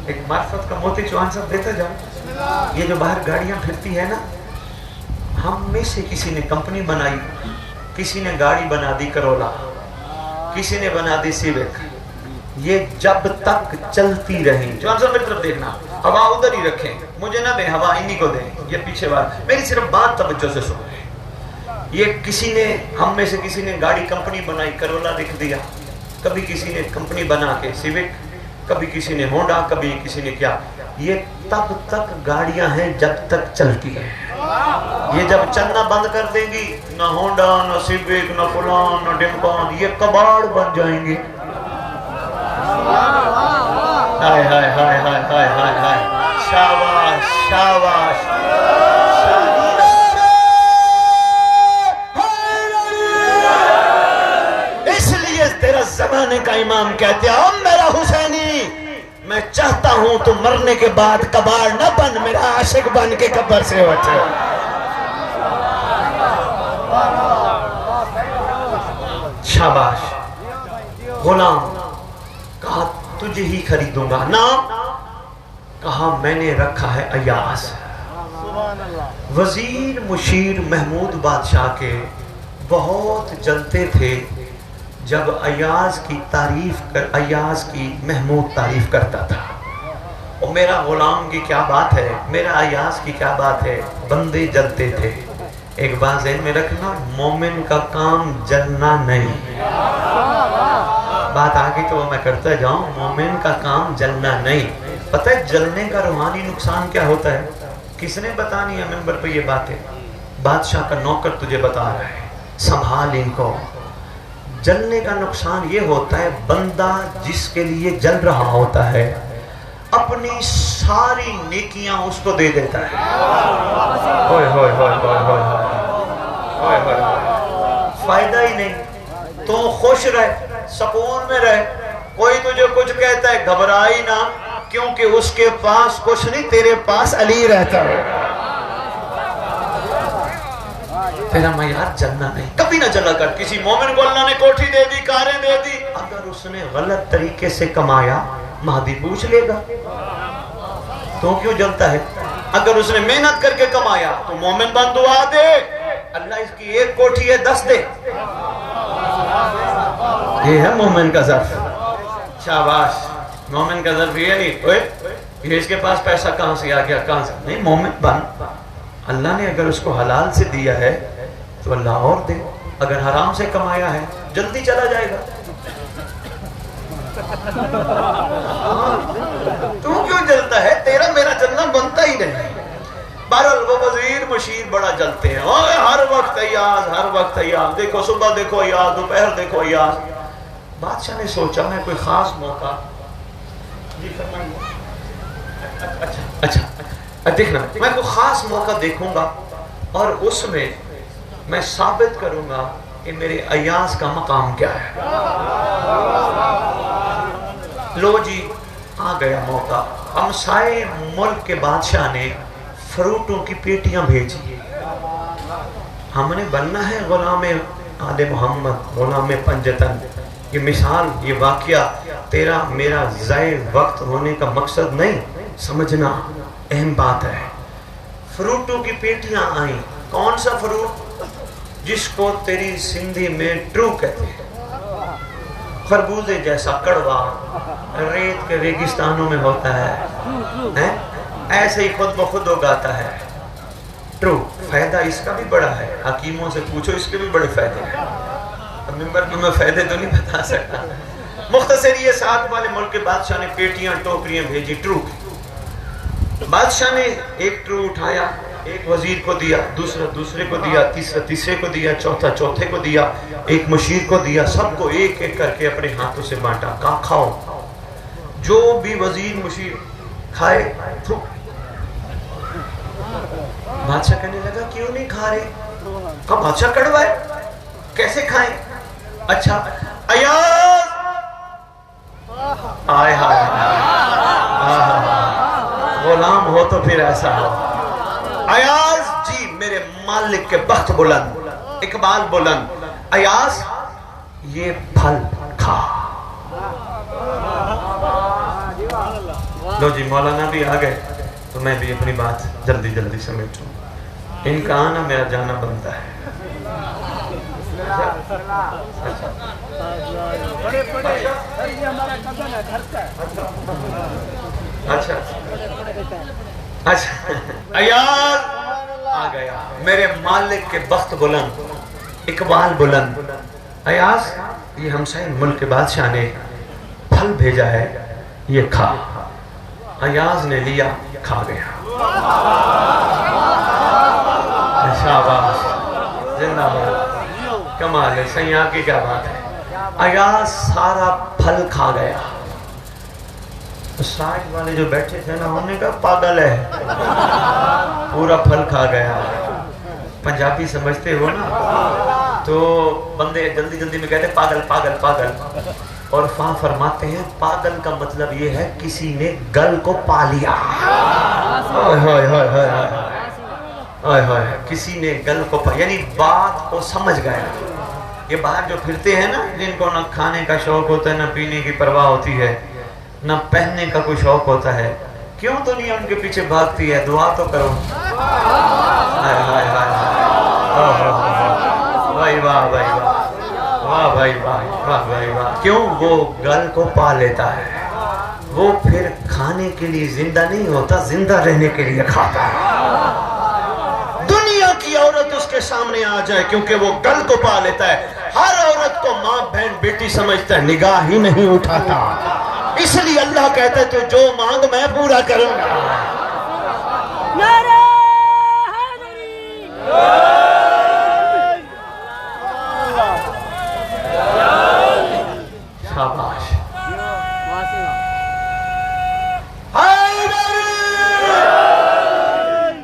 Speaker 1: ایک معرفت کا موتی چوہان صاحب دیتا جاؤ، یہ جو باہر گاڑیاں پھرتی ہے نا، ہم میں سے کسی نے کمپنی بنائی، کسی نے گاڑی بنا دی کرولا، کسی نے بنا دی سیوک، یہ جب تک چلتی رہیں، چوہان صاحب میری طرف دیکھنا، ہوا ادھر ہی رکھیں، مجھے نہ دیں، ہوا انہی کو دیں، یہ پیچھے بات، میری صرف بات توجہ سے سنیں۔ یہ کسی نے، ہم میں سے کسی نے گاڑی کمپنی بنائی، کرولا لکھ دیا، کبھی کسی نے کمپنی بنا کے سیوک، کبھی کسی نے ہونڈا، کبھی کسی نے کیا، یہ تب تک گاڑیاں ہیں جب تک چلتی ہیں۔ یہ جب چلنا بند کر دیں گی، نہ ہونڈا، نہ سیوک، نہ فلان، نہ ڈمکان، یہ کباڑ بن جائیں گے۔ ہائے ہائے ہائے ہائے ہائے ہائے ہائے، شاباش شاباش۔ اس لیے تیرا زمانے کا امام کہتے ہیں، میرا حسینی میں چاہتا ہوں تو مرنے کے بعد کباڑ نہ بن، میرا عاشق بن کے قبر سے اٹھے۔ شاباش۔ غلام کہا تجھے ہی خریدوں گا، نام کہا میں نے رکھا ہے ایاز۔ وزیر مشیر محمود بادشاہ کے بہت جلتے تھے جب ایاز کی محمود تعریف کرتا تھا، اور میرا غلام کی کیا بات ہے، میرا ایاز کی کیا بات ہے، بندے جلتے تھے۔ ایک بات ذہن میں رکھنا، مومن کا کام جلنا نہیں، بات آگے تو میں کرتا جاؤں، مومن کا کام جلنا نہیں۔ پتہ ہے جلنے کا روحانی نقصان کیا ہوتا ہے؟ کس نے بتانی ہے منبر پہ یہ باتیں؟ بادشاہ کا نوکر تجھے بتا رہا ہے، سنبھال ان کو۔ جلنے کا نقصان یہ ہوتا ہے، بندہ جس کے لیے جل رہا ہوتا ہے اپنی ساری نیکیاں اس کو دے دیتا ہے۔ ہوئے ہوئے ہوئے ہوئے ہوئے ہوئے ہوئے، فائدہ ہی نہیں، تو خوش رہ، سکون میں رہ، کوئی تجھے کچھ کہتا ہے گھبرائی نہ، کیونکہ اس کے پاس کچھ نہیں، تیرے پاس علی رہتا ہے۔ تیرا معیار جلنا نہیں، کبھی نہ جلا کر۔ کسی مومن کو اللہ نے کوٹھی دے دی، کاریں دے دی، اگر اس نے غلط طریقے سے کمایا مہدی پوچھ لے گا تو کیوں جلتا ہے؟ اگر اس نے محنت کر کے کمایا تو مومن بن دعا دے، اللہ اس کی ایک کوٹھی ہے 10 دے۔ یہ ہے مومن کا ظرف۔ شاباش۔ مومن کا ظرف یہ نہیں یہ اس کے پاس پیسہ کہاں سے آ گیا، کہاں سے نہیں، مومن بن۔ اللہ نے اگر اس کو حلال سے دیا ہے تو اللہ اور دے، اگر حرام سے کمایا ہے جلدی چلا جائے گا۔ تو کیوں جلتا ہے؟ تیرا میرا جلنا بنتا ہی نہیں۔ بہرحال وہ وزیر مشیر بڑا جلتے ہیں، ہر وقت ایاز، ہر وقت ایاز، دیکھو صبح دیکھو ایاز، دوپہر دیکھو ایاز۔ بادشاہ نے سوچا میں کوئی خاص موقع، جی فرمائیے، اچھا دیکھنا، میں کوئی خاص موقع دیکھوں گا اور اس میں میں ثابت کروں گا کہ میرے ایاز کا مقام کیا ہے۔ لو جی آ گیا موقع، ہمسائے ملک کے بادشاہ نے فروٹوں کی پیٹیاں بھیجی، ہم نے بننا ہے غلام آل محمد، غلام پنجتن۔ یہ مثال، یہ واقعہ تیرا میرا ضائع وقت ہونے کا مقصد نہیں، سمجھنا اہم بات ہے۔ فروٹوں کی پیٹیاں آئیں، کون سا فروٹ؟ جس کو تیری سندھی میں ٹرو کہتے ہیں، خربوزے جیسا کڑوا، ریت کے ریگستانوں میں ہوتا ہے، ایسے ہی خود بخود اگاتا ہے۔ ٹرو، فائدہ اس کا بھی بڑا ہے، حکیموں سے پوچھو اس کے بھی بڑے فائدے ہیں، ممبر پہ میں فائدے تو نہیں بتا سکتا۔ مختصر یہ ساتھ والے ملک کے بادشاہ نے پیٹیاں ٹوکریاں بھیجی ٹرو۔ بادشاہ نے ایک ٹرو اٹھایا، ایک وزیر کو دیا، دوسرا دوسرے کو دیا، تیسرا تیسرے کو دیا، چوتھا چوتھے کو دیا، ایک مشیر کو دیا، سب کو ایک ایک کر کے اپنے ہاتھوں سے بانٹا، کہا کھاؤ۔ جو بھی وزیر مشیر کھائے، بادشاہ کہنے لگا کیوں نہیں کھا رہے؟ کہا بادشاہ کڑوا ہے، کیسے کھائیں؟ اچھا ایاز، آئے ہائے، غلام ہو تو پھر ایسا ہو. ایاز جی میرے مالک کے بخت بلند، اقبال بلند، ایاز یہ پھل کھا. لو جی مولانا بھی آ گئے تو میں بھی اپنی بات جلدی جلدی سمیٹوں. ان کا آنا میرا جانا بنتا ہے. اچھا ایاز آ گیا میرے مالک کے بخت بلند، اقبال بلند. ایاز یہ ہمسائے ملک کے بادشاہ نے پھل بھیجا ہے، یہ کھا. ایاز نے لیا، کھا گیا. شاباش، زندہ باد، کمال ہے. سیاں کی کیا بات ہے. ایاز سارا پھل کھا گیا. سائڈ والے جو بیٹھے تھے نا انہوں نے کہا پاگل ہے، پورا پھل کھا گیا. پنجابی سمجھتے ہو نا تو بندے جلدی جلدی میں کہتے ہیں پاگل پاگل پاگل. اور فاں فرماتے ہیں پاگل کا مطلب یہ ہے کسی نے گل کو پا لیا. کسی نے گل کو پا، یعنی بات کو سمجھ گیا. یہ باہر جو پھرتے ہیں نا جن کو نہ کھانے کا شوق ہوتا ہے، نہ پینے کی پرواہ ہوتی ہے، نہ پہننے کا کوئی شوق ہوتا ہے، کیوں دنیا ان کے پیچھے بھاگتی ہے؟ دعا تو کرو. بھائی واہ بھائی واہ، واہ بھائی واہ، واہ بھائی واہ. کیوں؟ وہ گل کو پا لیتا ہے. وہ پھر کھانے کے لیے زندہ نہیں ہوتا، زندہ رہنے کے لیے کھاتا ہے. دنیا کی عورت اس کے سامنے آ جائے کیونکہ وہ گل کو پا لیتا ہے. ہر عورت کو ماں بہن بیٹی سمجھتا ہے، نگاہ ہی نہیں اٹھاتا. اس لیے اللہ کہتا ہے تو جو مانگ میں پورا کروں گا.
Speaker 2: نعرہ حیدری.
Speaker 1: شاباش.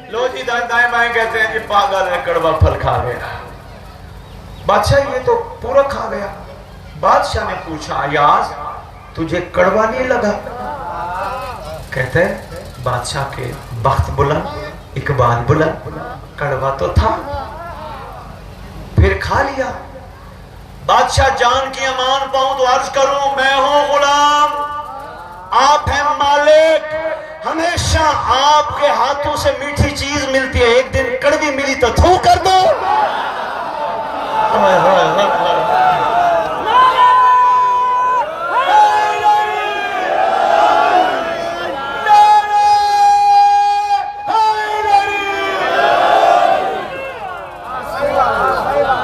Speaker 1: لو جی دائیں بائیں کہتے ہیں کہ پاگل ہے، کڑوا پھل کھا گیا. بادشاہ یہ تو پورا کھا گیا. بادشاہ نے پوچھا ایاز تجھے کڑوا نہیں لگا؟ کہتے ہیں بادشاہ کے بخت بلند، اقبال بلند، کڑوا تو تھا پھر کھا لیا. بادشاہ جان کی امان پاؤں تو عرض کروں میں ہوں غلام، آپ ہیں مالک. ہمیشہ آپ کے ہاتھوں سے میٹھی چیز ملتی ہے، ایک دن کڑوی ملی تو تھو کر دو.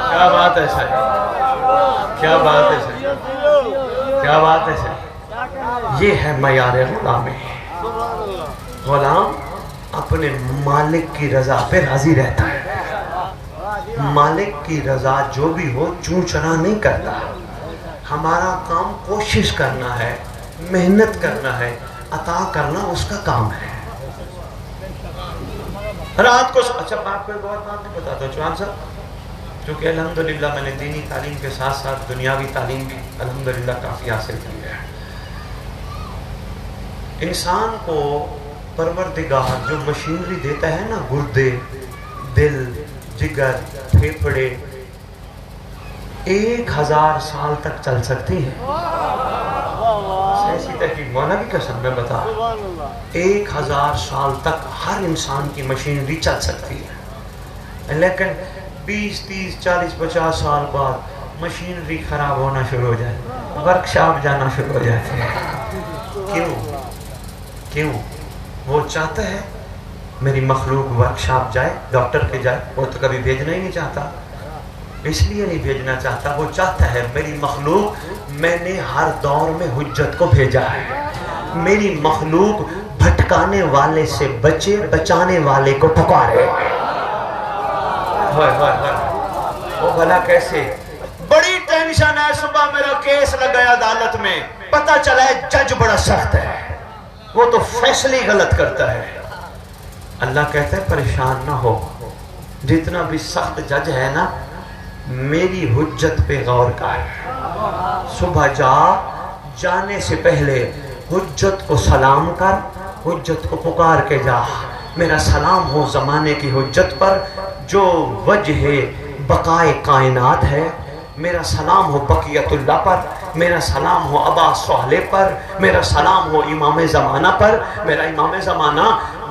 Speaker 1: کیا بات ہے سر، کیا بات ہے سر. یہ ہے معیار غلامی. غلام اپنے مالک کی رضا پہ راضی رہتا ہے. مالک کی رضا جو بھی ہو چون چنا نہیں کرتا. ہمارا کام کوشش کرنا ہے، محنت کرنا ہے، عطا کرنا اس کا کام ہے. رات کو اچھا آپ کو ایک اور بات نہیں بتاتا چوہان صاحب، کیونکہ الحمدللہ میں نے دینی تعلیم کے ساتھ ساتھ دنیاوی تعلیم بھی الحمدللہ کافی حاصل کی ہے. انسان کو پروردگار جو مشینری دیتا ہے نا، گردے، دل، جگر، پھیپھڑے، 1000 سال تک چل سکتی ہیں. ایسی تحقیق مولا کی قسم میں بتا، 1000 سال تک ہر انسان کی مشینری چل سکتی ہے. لیکن 20 30 40 50 سال بعد مشینری خراب ہونا شروع ہو جائے، ورکشاپ جانا شروع ہو جاتے ہیں. کیوں؟ وہ چاہتا ہے میری مخلوق ورکشاپ جائے، ڈاکٹر کے جائے. وہ تو کبھی بھیجنا ہی نہیں چاہتا. اس لیے نہیں بھیجنا چاہتا، وہ چاہتا ہے میری مخلوق، میں نے ہر دور میں حجت کو بھیجا ہے. میری مخلوق بھٹکانے والے سے بچے، بچانے والے کو پکارے. وہ بھلا کیسے؟ بڑی ٹینشن ہے. صبح میرا کیس لگا عدالت میں، پتہ چلا ہے جج بڑا سخت ہے، وہ تو فیصلے غلط کرتا ہے. اللہ کہتا ہے پریشان نہ ہو، جتنا بھی سخت جج ہے نا، میری حجت پہ غور کر. صبح جانے سے پہلے حجت کو سلام کر، حجت کو پکار کے جا. میرا سلام ہو زمانے کی حجت پر جو وجہ بقائے کائنات ہے. میرا سلام ہو بقیت اللہ پر. میرا سلام ہو ابا صالح پر. میرا سلام ہو امام زمانہ پر. میرا امام زمانہ،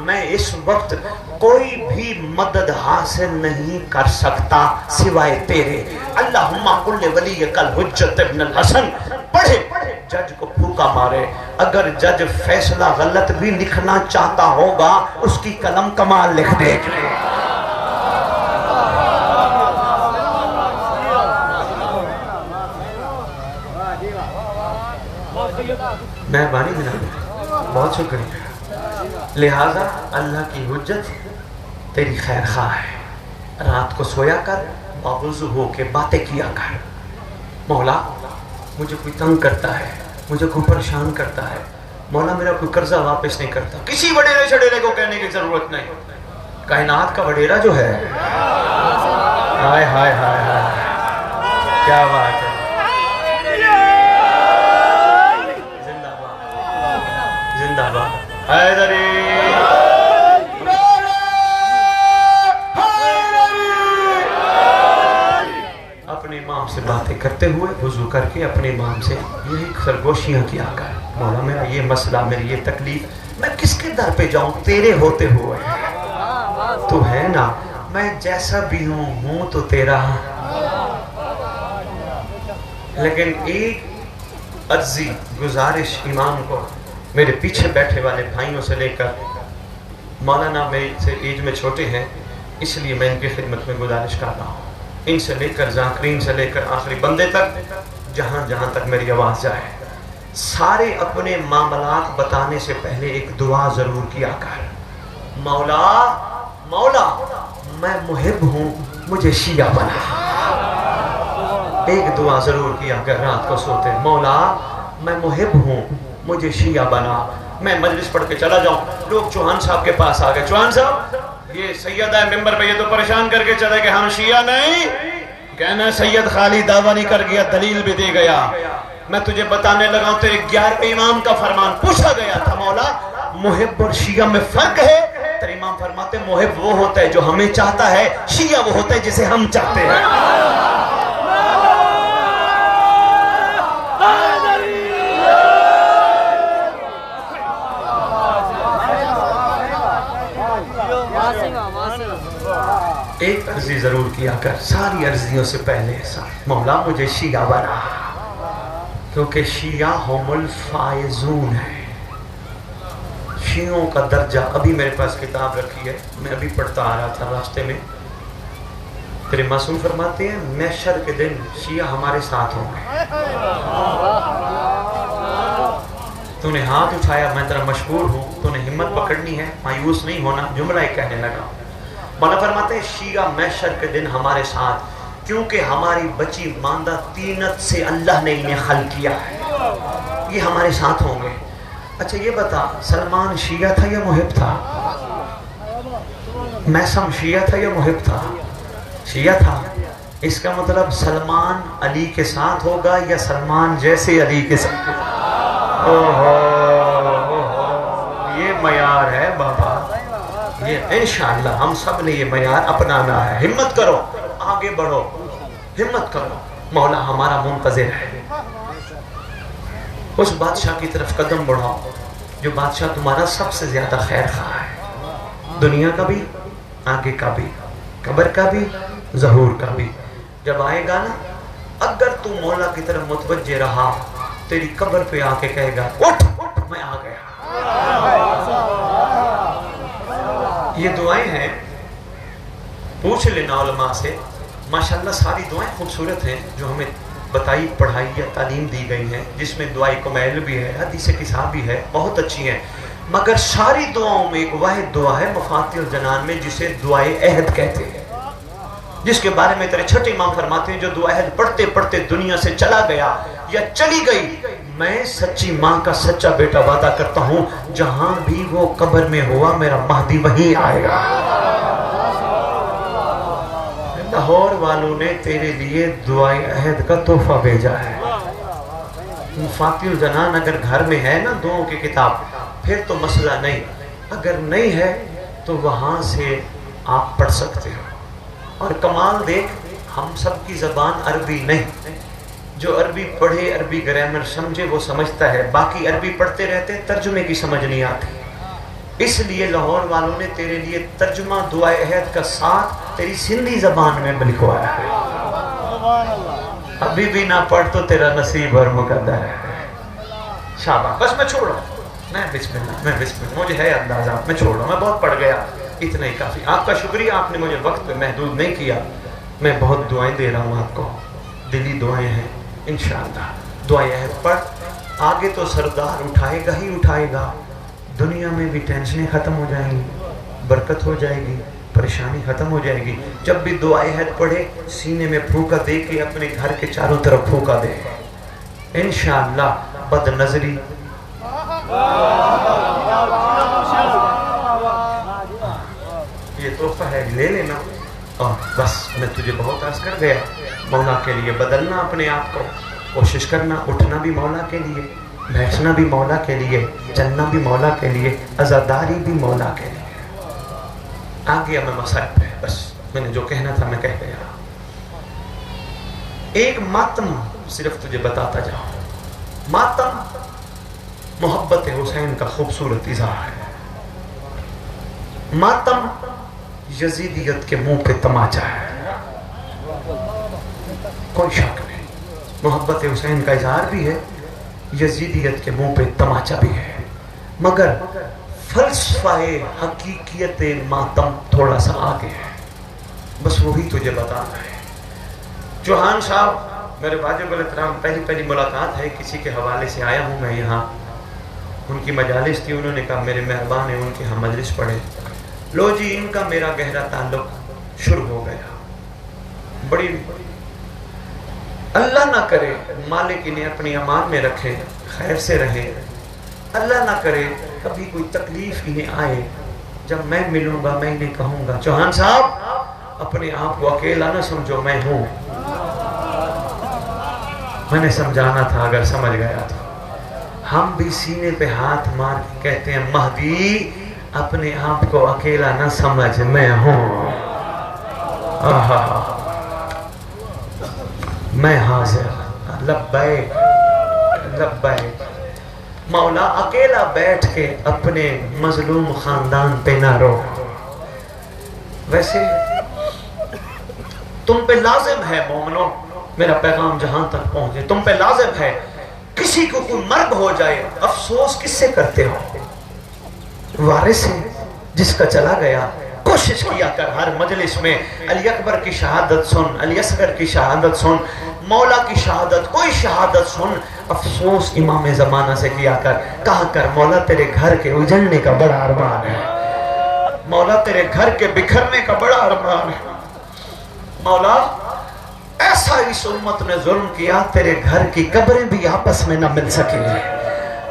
Speaker 1: میں اس وقت کوئی بھی مدد حاصل نہیں کر سکتا سوائے تیرے. اللہم قل ولیک الحجت ابن الحسن. پڑھے جج کو پھوکا مارے. اگر جج فیصلہ غلط بھی لکھنا چاہتا ہوگا اس کی قلم کمال لکھ دے گی. مہربانی جناب، بہت شکریہ. لہذا اللہ کی حجت تیری خیر خواہ ہے. رات کو سویا کر، باوضو ہو کے باتیں کیا کر. مولا مجھے کوئی تنگ کرتا ہے، مجھے کوئی پریشان کرتا ہے، مولا میرا کوئی قرضہ واپس نہیں کرتا. کسی وڈیرے چھڑیرے کو کہنے کی ضرورت نہیں. کائنات کا وڈیرا جو ہے، ہائے ہائے ہائے ہائے، کیا بات ہے. زندہ باد، زندہ باد حیدری. اپنے امام سے باتیں کرتے ہوئے وضو کر کے اپنے امام سے یہی خرگوشیاں کیا کر. مولا میرا یہ مسئلہ، میری یہ تکلیف، میں کس کے در پہ جاؤں تیرے ہوتے ہوئے. تو ہے نا، میں جیسا بھی ہوں تو تیرا. لیکن ایک عرضی گزارش امام کو، میرے پیچھے بیٹھے والے بھائیوں سے لے کر، مولانا میرے سے ایج میں چھوٹے ہیں اس لیے میں ان کی خدمت میں گزارش کر رہا ہوں. ان سے لے کر ذاکرین سے لے کر آخری بندے تک، جہاں جہاں تک میری آواز جائے، سارے اپنے معاملات بتانے سے پہلے ایک دعا ضرور کیا کر. مولا مولا میں محب ہوں، مجھے شیعہ بنا. ایک دعا ضرور کیا کر رات کو سوتے. مولا میں محب ہوں، مجھے شیعہ بنا. میں مجلس پڑھ کے چلا جاؤں، لوگ چوہان صاحب کے پاس آ گئے. چوہان صاحب یہ سید ہے ممبر پہ، یہ تو پریشان کر کے چلے کہ ہم شیعہ نہیں. کہنا سید خالی دعویٰ نہیں کر گیا، دلیل بھی دے گیا. میں تجھے بتانے لگا ہوں تیرے 11 امام کا فرمان. پوچھا گیا تھا مولا محب اور شیعہ میں فرق ہے؟ تیرے امام فرماتے محب وہ ہوتا ہے جو ہمیں چاہتا ہے، شیعہ وہ ہوتا ہے جسے ہم چاہتے ہیں. ایک عرضی ضرور کیا کر ساری عرضیوں سے پہلے. مولا مجھے شیعہ بنا، کیونکہ شیعہ ہم الفائزون ہے. شیعوں کا درجہ، ابھی میرے پاس کتاب رکھی ہے، میں ابھی پڑھتا آ رہا تھا راستے میں. تیرے معصوم فرماتے ہیں محشر کے دن شیعہ ہمارے ساتھ ہوں گے. تو نے ہاتھ اٹھایا، میں تیرا مشکور ہوں. تو نے ہمت پکڑنی ہے، مایوس نہیں ہونا. جملہ ایک کہنے لگا. مولا فرماتے ہیں شیعہ محشر کے دن ہمارے ساتھ، کیونکہ ہماری بچی ماندہ طینت سے اللہ نے انہیں خلق کیا ہے. یہ ہمارے ساتھ ہوں گے. اچھا یہ بتا، سلمان شیعہ تھا یا محب تھا؟ میثم شیعہ تھا یا محب تھا؟ شیعہ تھا. اس کا مطلب سلمان علی کے ساتھ ہوگا یا سلمان جیسے علی کے ساتھ؟ یہ معیار ہے بابا. یہ انشاءاللہ ہم سب نے یہ معیار اپنانا ہے. ہمت کرو، آگے بڑھو، ہمت کرو. مولا ہمارا منتظر ہے. اس بادشاہ کی طرف قدم بڑھاؤ جو بادشاہ تمہارا سب سے زیادہ خیر خواہ ہے، دنیا کا بھی، آگے کا بھی، قبر کا بھی، ظہور کا بھی. جب آئے گا نا، اگر تو مولا کی طرف متوجہ رہا، تیری قبر پہ آ کے کہے گا اٹھ میں آ گیا. یہ دعائیں ہیں، پوچھ لینا علماء سے. ماشاءاللہ ساری دعائیں خوبصورت ہیں جو ہمیں بتائی پڑھائی یا تعلیم دی گئی ہیں، جس میں دعائے کمیل بھی ہے، حدیث کسا بھی ہے، بہت اچھی ہیں. مگر ساری دعاؤں میں ایک واحد دعا ہے مفاتیح الجنان میں، جسے دعائے عہد کہتے ہیں، جس کے بارے میں تیرے چھٹے امام فرماتے ہیں جو دعا عہد پڑھتے پڑھتے دنیا سے چلا گیا یا چلی گئی، میں سچی ماں کا سچا بیٹا وعدہ کرتا ہوں جہاں بھی وہ قبر میں ہوا میرا مہدی وہیں آئے گا. لاہور والوں نے تیرے لیے دعائے عہد کا تحفہ بھیجا ہے. مفاتیح الجنان اگر گھر میں ہے نا دعاؤں کی کتاب، پھر تو مسئلہ نہیں، اگر نہیں ہے تو وہاں سے آپ پڑھ سکتے ہو۔ اور کمال دیکھ، ہم سب کی زبان عربی نہیں، جو عربی پڑھے، عربی گرامر سمجھے وہ سمجھتا ہے، باقی عربی پڑھتے رہتے ترجمے کی سمجھ نہیں آتی۔ اس لیے لاہور والوں نے تیرے لیے ترجمہ دعائے عہد کا ساتھ تیری سندھی زبان میں لکھوایا ہے۔ ابھی بھی نہ پڑھ تو تیرا نصیب اور مقدر ہے۔ شاباش، بس میں چھوڑ رہا ہوں، میں بسم اللہ، مجھے ہے اندازہ، میں چھوڑ رہا ہوں، میں بہت پڑھ گیا، اتنا ہی کافی۔ آپ کا شکریہ، آپ نے مجھے وقت پہ محدود نہیں کیا۔ میں بہت دعائیں دے رہا ہوں آپ کو، دلی دعائیں ہیں انشاءاللہ۔ دعائیں عہد پڑھ، آگے تو سردار اٹھائے گا ہی اٹھائے گا، دنیا میں بھی ٹینشنیں ختم ہو جائیں گی، برکت ہو جائے گی، پریشانی ختم ہو جائے گی۔ جب بھی دعائے عہد پڑھے سینے میں پھونکا دے کے اپنے گھر کے چاروں طرف پھونکا دے انشاءاللہ۔ بد نظری یہ تحفہ ہے، لے لینا، اور بس میں تجھے بہت عرض کر گیا، مولا کے لیے بدلنا اپنے آپ کو، کوشش کرنا، اٹھنا بھی مولا کے لیے، بیٹھنا بھی مولا کے لیے، چلنا بھی مولا کے لیے، عزاداری بھی مولا کے لیے۔ آ گیا میں مسائل پہ، بس میں نے جو کہنا تھا میں کہہ گیا۔ ایک ماتم صرف تجھے بتاتا جاؤں، ماتم محبت حسین کا خوبصورت اظہار ہے۔ ماتم یزیدیت کے منہ پہ تماچا ہے، کوئی شک نہیں، محبت حسین کا اظہار بھی ہے، یزیدیت کے منہ پہ تماچا بھی ہے، مگر فلسفہ حقیقیت ماتم تھوڑا سا آگے ہے، بس وہی تجھے بتانا ہے۔ چوہان صاحب میرے واجب الاحترام، پہلی ملاقات ہے، کسی کے حوالے سے آیا ہوں میں یہاں، ان کی مجالس تھی، انہوں نے کہا میرے مہربان ہیں ان کے ہم مجلس پڑھے، لو جی ان کا میرا گہرا تعلق شروع ہو گیا۔ بڑی اللہ نہ کرے مالک انہیں اپنی امان میں رکھے، خیر سے رہے، اللہ نہ کرے کبھی کوئی تکلیف انہیں آئے، جب میں ملوں گا میں انہیں کہوں گا چوہان صاحب اپنے آپ کو اکیلا نہ سمجھو، میں ہوں۔ میں نے سمجھانا تھا، اگر سمجھ گیا تو ہم بھی سینے پہ ہاتھ مار کے کہتے ہیں مہدی اپنے آپ کو اکیلا نہ سمجھ، میں ہوں، میں حاضر، لبیک لبیک۔ مولا اکیلا بیٹھ کے اپنے مظلوم خاندان پہ نہ رو، ویسے تم پہ لازم ہے مومنو، میرا پیغام جہاں تک پہنچے، تم پہ لازم ہے، کسی کو کوئی مرگ ہو جائے افسوس کس سے کرتے ہو؟ وارث ہے جس کا چلا گیا۔ کوشش کیا کر ہر مجلس میں علی اکبر کی شہادت سن، علی اصغر کی شہادت سن، مولا کی شہادت، کوئی شہادت سن، افسوس امام زمانہ سے کیا کر، کہا کر مولا تیرے گھر کے اجڑنے کا بڑا ارمان ہے، مولا تیرے گھر کے بکھرنے کا بڑا ارمان ہے، مولا ایسا اس امت نے ظلم کیا تیرے گھر کی قبریں بھی آپس میں نہ مل سکیں،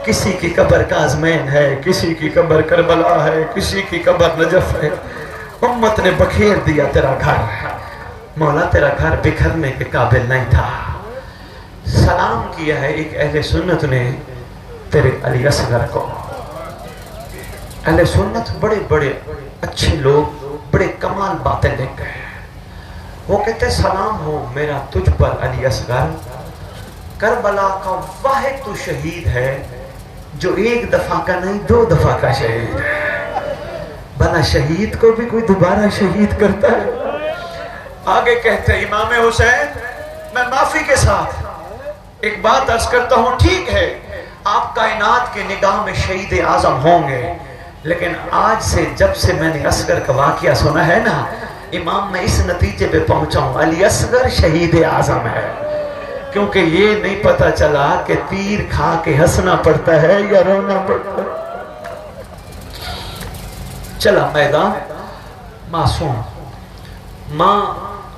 Speaker 1: کسی کی قبر کاظمین ہے، کسی کی قبر کربلا ہے، کسی کی قبر نجف ہے، امت نے بکھیر دیا تیرا گھر، مولا تیرا گھر بکھرنے کے قابل نہیں تھا۔ سلام کیا ہے ایک اہل سنت نے تیرے علی اصغر کو، اہل سنت بڑے بڑے اچھے لوگ، بڑے کمال باتیں لکھ گئے، وہ کہتے سلام ہو میرا تجھ پر علی اصغر، کربلا کا واحد تو شہید ہے جو ایک دفعہ کا نہیں 2 دفعہ کا شہید ہے، بھلا شہید کو بھی کوئی دوبارہ شہید کرتا ہے؟ آگے کہتے ہیں امام حسین میں معافی کے ساتھ ایک بات عرض کرتا ہوں، ٹھیک ہے آپ کائنات کی نگاہ میں شہید اعظم ہوں گے، لیکن آج سے جب سے میں نے اصغر کا واقعہ سنا ہے نا امام میں اس نتیجے پہ پہنچا ہوں علی اصغر شہید اعظم ہے، کیونکہ یہ نہیں پتا چلا کہ تیر کھا کے ہنسنا پڑتا ہے یا رونا پڑتا ہے۔ چلا میدان معصوم، ماں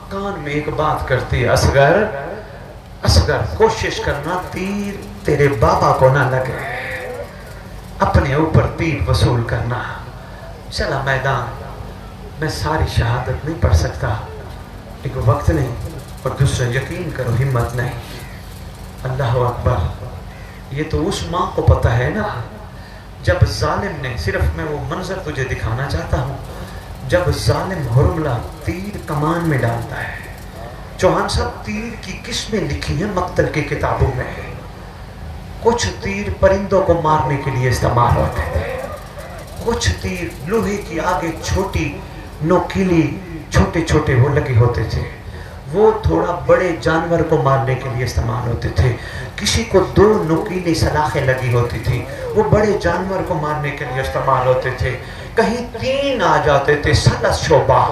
Speaker 1: کان میں ایک بات کرتی ہے، اصغر کوشش کرنا تیر تیرے بابا کو نہ لگے، اپنے اوپر تیر وصول کرنا۔ چلا میدان، میں ساری شہادت نہیں پڑھ سکتا، ایک وقت نہیں، اور دوسرا یقین کرو ہمت نہیں۔ اللہ اکبر، یہ تو اس ماں کو پتہ ہے نا، جب ظالم نے، صرف میں وہ منظر تجھے دکھانا چاہتا ہوں، جب ظالم ہرملہ تیر کمان میں ڈالتا ہے، چوہان صاحب تیر کی قسمیں لکھی ہیں مقتل کی کتابوں میں، کچھ تیر پرندوں کو مارنے کے لیے استعمال ہوتے تھے، کچھ تیر لوہے کی آگے چھوٹی نوکیلی چھوٹے چھوٹے وہ لگے ہوتے تھے، وہ تھوڑا بڑے جانور کو مارنے کے لیے استعمال ہوتے تھے، کسی کو 2 نوکیلی سلاخیں لگی ہوتی تھی، وہ بڑے جانور کو مارنے کے لیے استعمال ہوتے تھے، کہیں 3 آ جاتے تھے سلس شعبہ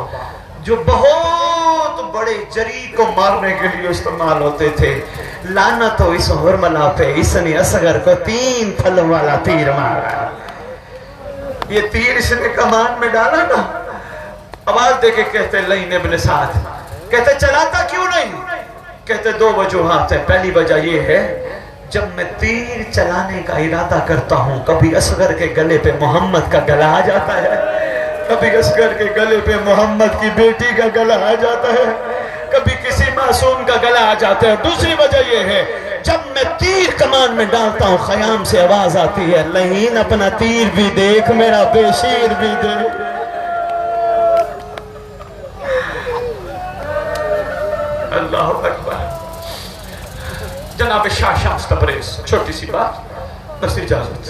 Speaker 1: جو بہت بڑے جری کو مارنے کے لیے استعمال ہوتے تھے۔ لعنت ہو اس ہرملہ پہ، اس نے اصغر کو 3 پھلوں والا تیر مارا۔ یہ تیر اس نے کمان میں ڈالا نا، آواز دے کے کہتے لئین ابن سعد، کہتے چلاتا کیوں نہیں؟ کہتے 2 وجوہات ہیں۔ پہلی وجہ یہ ہے جب میں تیر چلانے کا ارادہ کرتا ہوں، کبھی اصغر کے گلے پہ محمد کا گلا آ جاتا ہے، کبھی اصغر کے گلے پہ محمد کی بیٹی کا گلا آ جاتا ہے، کبھی کسی معصوم کا گلا آ جاتا ہے۔ دوسری وجہ یہ ہے جب میں تیر کمان میں ڈالتا ہوں خیام سے آواز آتی ہے، لہین اپنا تیر بھی دیکھ، میرا بے شیر بھی دیکھ۔ اللہ اکبر۔ جناب شاہ شمس تبریز، چھوٹی سی بات، بس اجازت،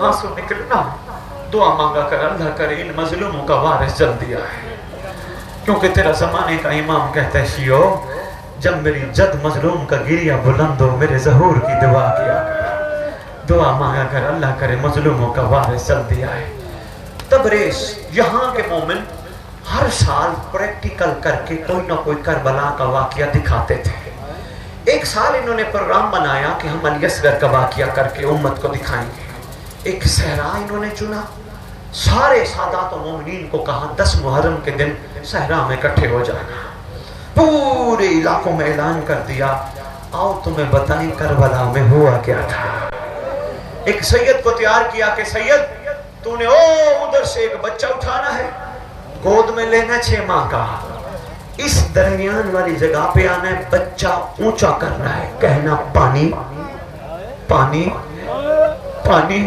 Speaker 1: آنسو نکلنا، دعا مانگا کر اللہ کرے ان مظلوموں کا وارث جل دیا ہے، کیونکہ تیرا زمانے کا امام کہتا ہے شیعو، جب میری جد مظلوم کا گریہ بلند ہو میرے ظہور کی دعا کیا کر، دعا مانگا کر اللہ کرے مظلوموں کا وارث جل دیا ہے۔ تبریز یہاں کے مومن ہر سال پریکٹیکل کر کے کوئی نہ کوئی کربلا کا واقعہ دکھاتے تھے۔ ایک سال انہوں نے پروگرام بنایا کہ ہم علی اصغر کا واقعہ کر کے امت کو دکھائیں گے۔ ایک صحرا انہوں نے چنا، سارے سادات و مومنین کو کہا 10 محرم کے دن صحرا میں اکٹھے ہو جانا۔ پورے علاقوں میں اعلان کر دیا، آؤ تمہیں بتائیں کربلا میں ہوا کیا تھا۔ ایک سید کو تیار کیا کہ سید تو نے ادھر سے ایک بچہ اٹھانا ہے، گود میں لینا 6 ماہ کا، اس درمیان والی جگہ پہ آنا ہے، بچہ اونچا کرنا ہے، کہنا پانی پانی پانی۔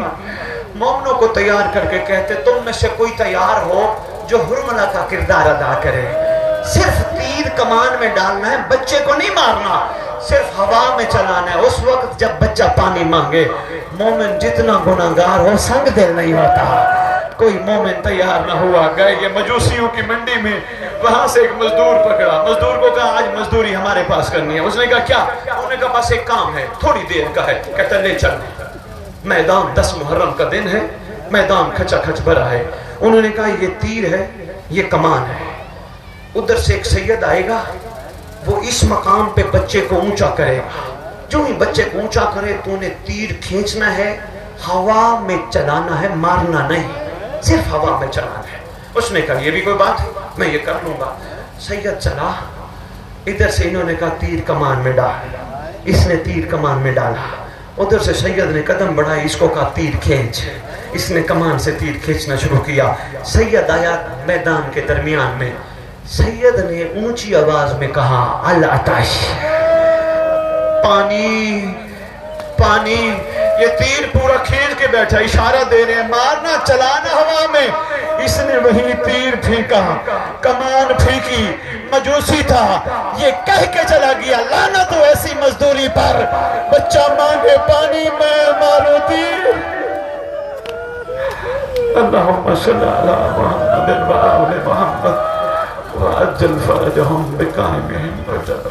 Speaker 1: مومنوں کو تیار کر کے کہتے تم میں سے کوئی تیار ہو جو ہرملہ کا کردار ادا کرے، صرف تیر کمان میں ڈالنا ہے، بچے کو نہیں مارنا، صرف ہوا میں چلانا ہے۔ اس وقت جب بچہ پانی مانگے، مومن جتنا گناہگار ہو سنگ دل نہیں ہوتا۔ کوئی مومن تیار نہ ہوا، گئے یہ مجوسیوں کی منڈی میں، وہاں سے ایک مزدور پکڑا، مزدور کو کہا آج مزدوری ہمارے پاس کرنی ہے۔ اس نے کہا کیا؟ انہوں نے کہا بس ایک کام ہے، تھوڑی دیر کا ہے۔ کہتا لے چل، میدان 10 محرم کا دن ہے، میدان کھچا کھچ بھرا ہے۔ انہوں نے کہا یہ تیر ہے، یہ کمان ہے، ادھر سے ایک سید آئے گا، وہ اس مقام پہ بچے کو اونچا کرے گا، جو ہی بچے کو اونچا کرے تو نے تیر کھینچنا ہے، ہوا میں چلانا ہے، مارنا نہیں، صرف ہوا میں چلانا ہے۔ اس نے کہا یہ بھی کوئی بات ہے، میں یہ کر لوں گا۔ سید چلا، ادھر سے انہوں نے کہا تیر کمان میں ڈال، اس نے تیر کمان میں ڈالا، ادھر سے سید نے قدم بڑھائی، اس کو کہا تیر کھینچ، اس نے کمان سے تیر کھینچنا شروع کیا۔ سید آیا میدان کے درمیان میں، سید نے اونچی آواز میں کہا العطش، پانی پانی۔ یہ تیر پورا کھینچ کے بیٹھا، اشارہ دے رہے ہیں مارنا چلانا ہوا میں۔ اس نے وہی تیر پھینکا، کمان پھینکی، مجوسی تھا، یہ کہہ کے چلا گیا لعنت ہو ایسی مزدوری پر، بچہ مانگے پانی میں مارو تیر۔ اللہم صلی علی محمد و آل محمد وعجل فرجہم بقائمہم وجل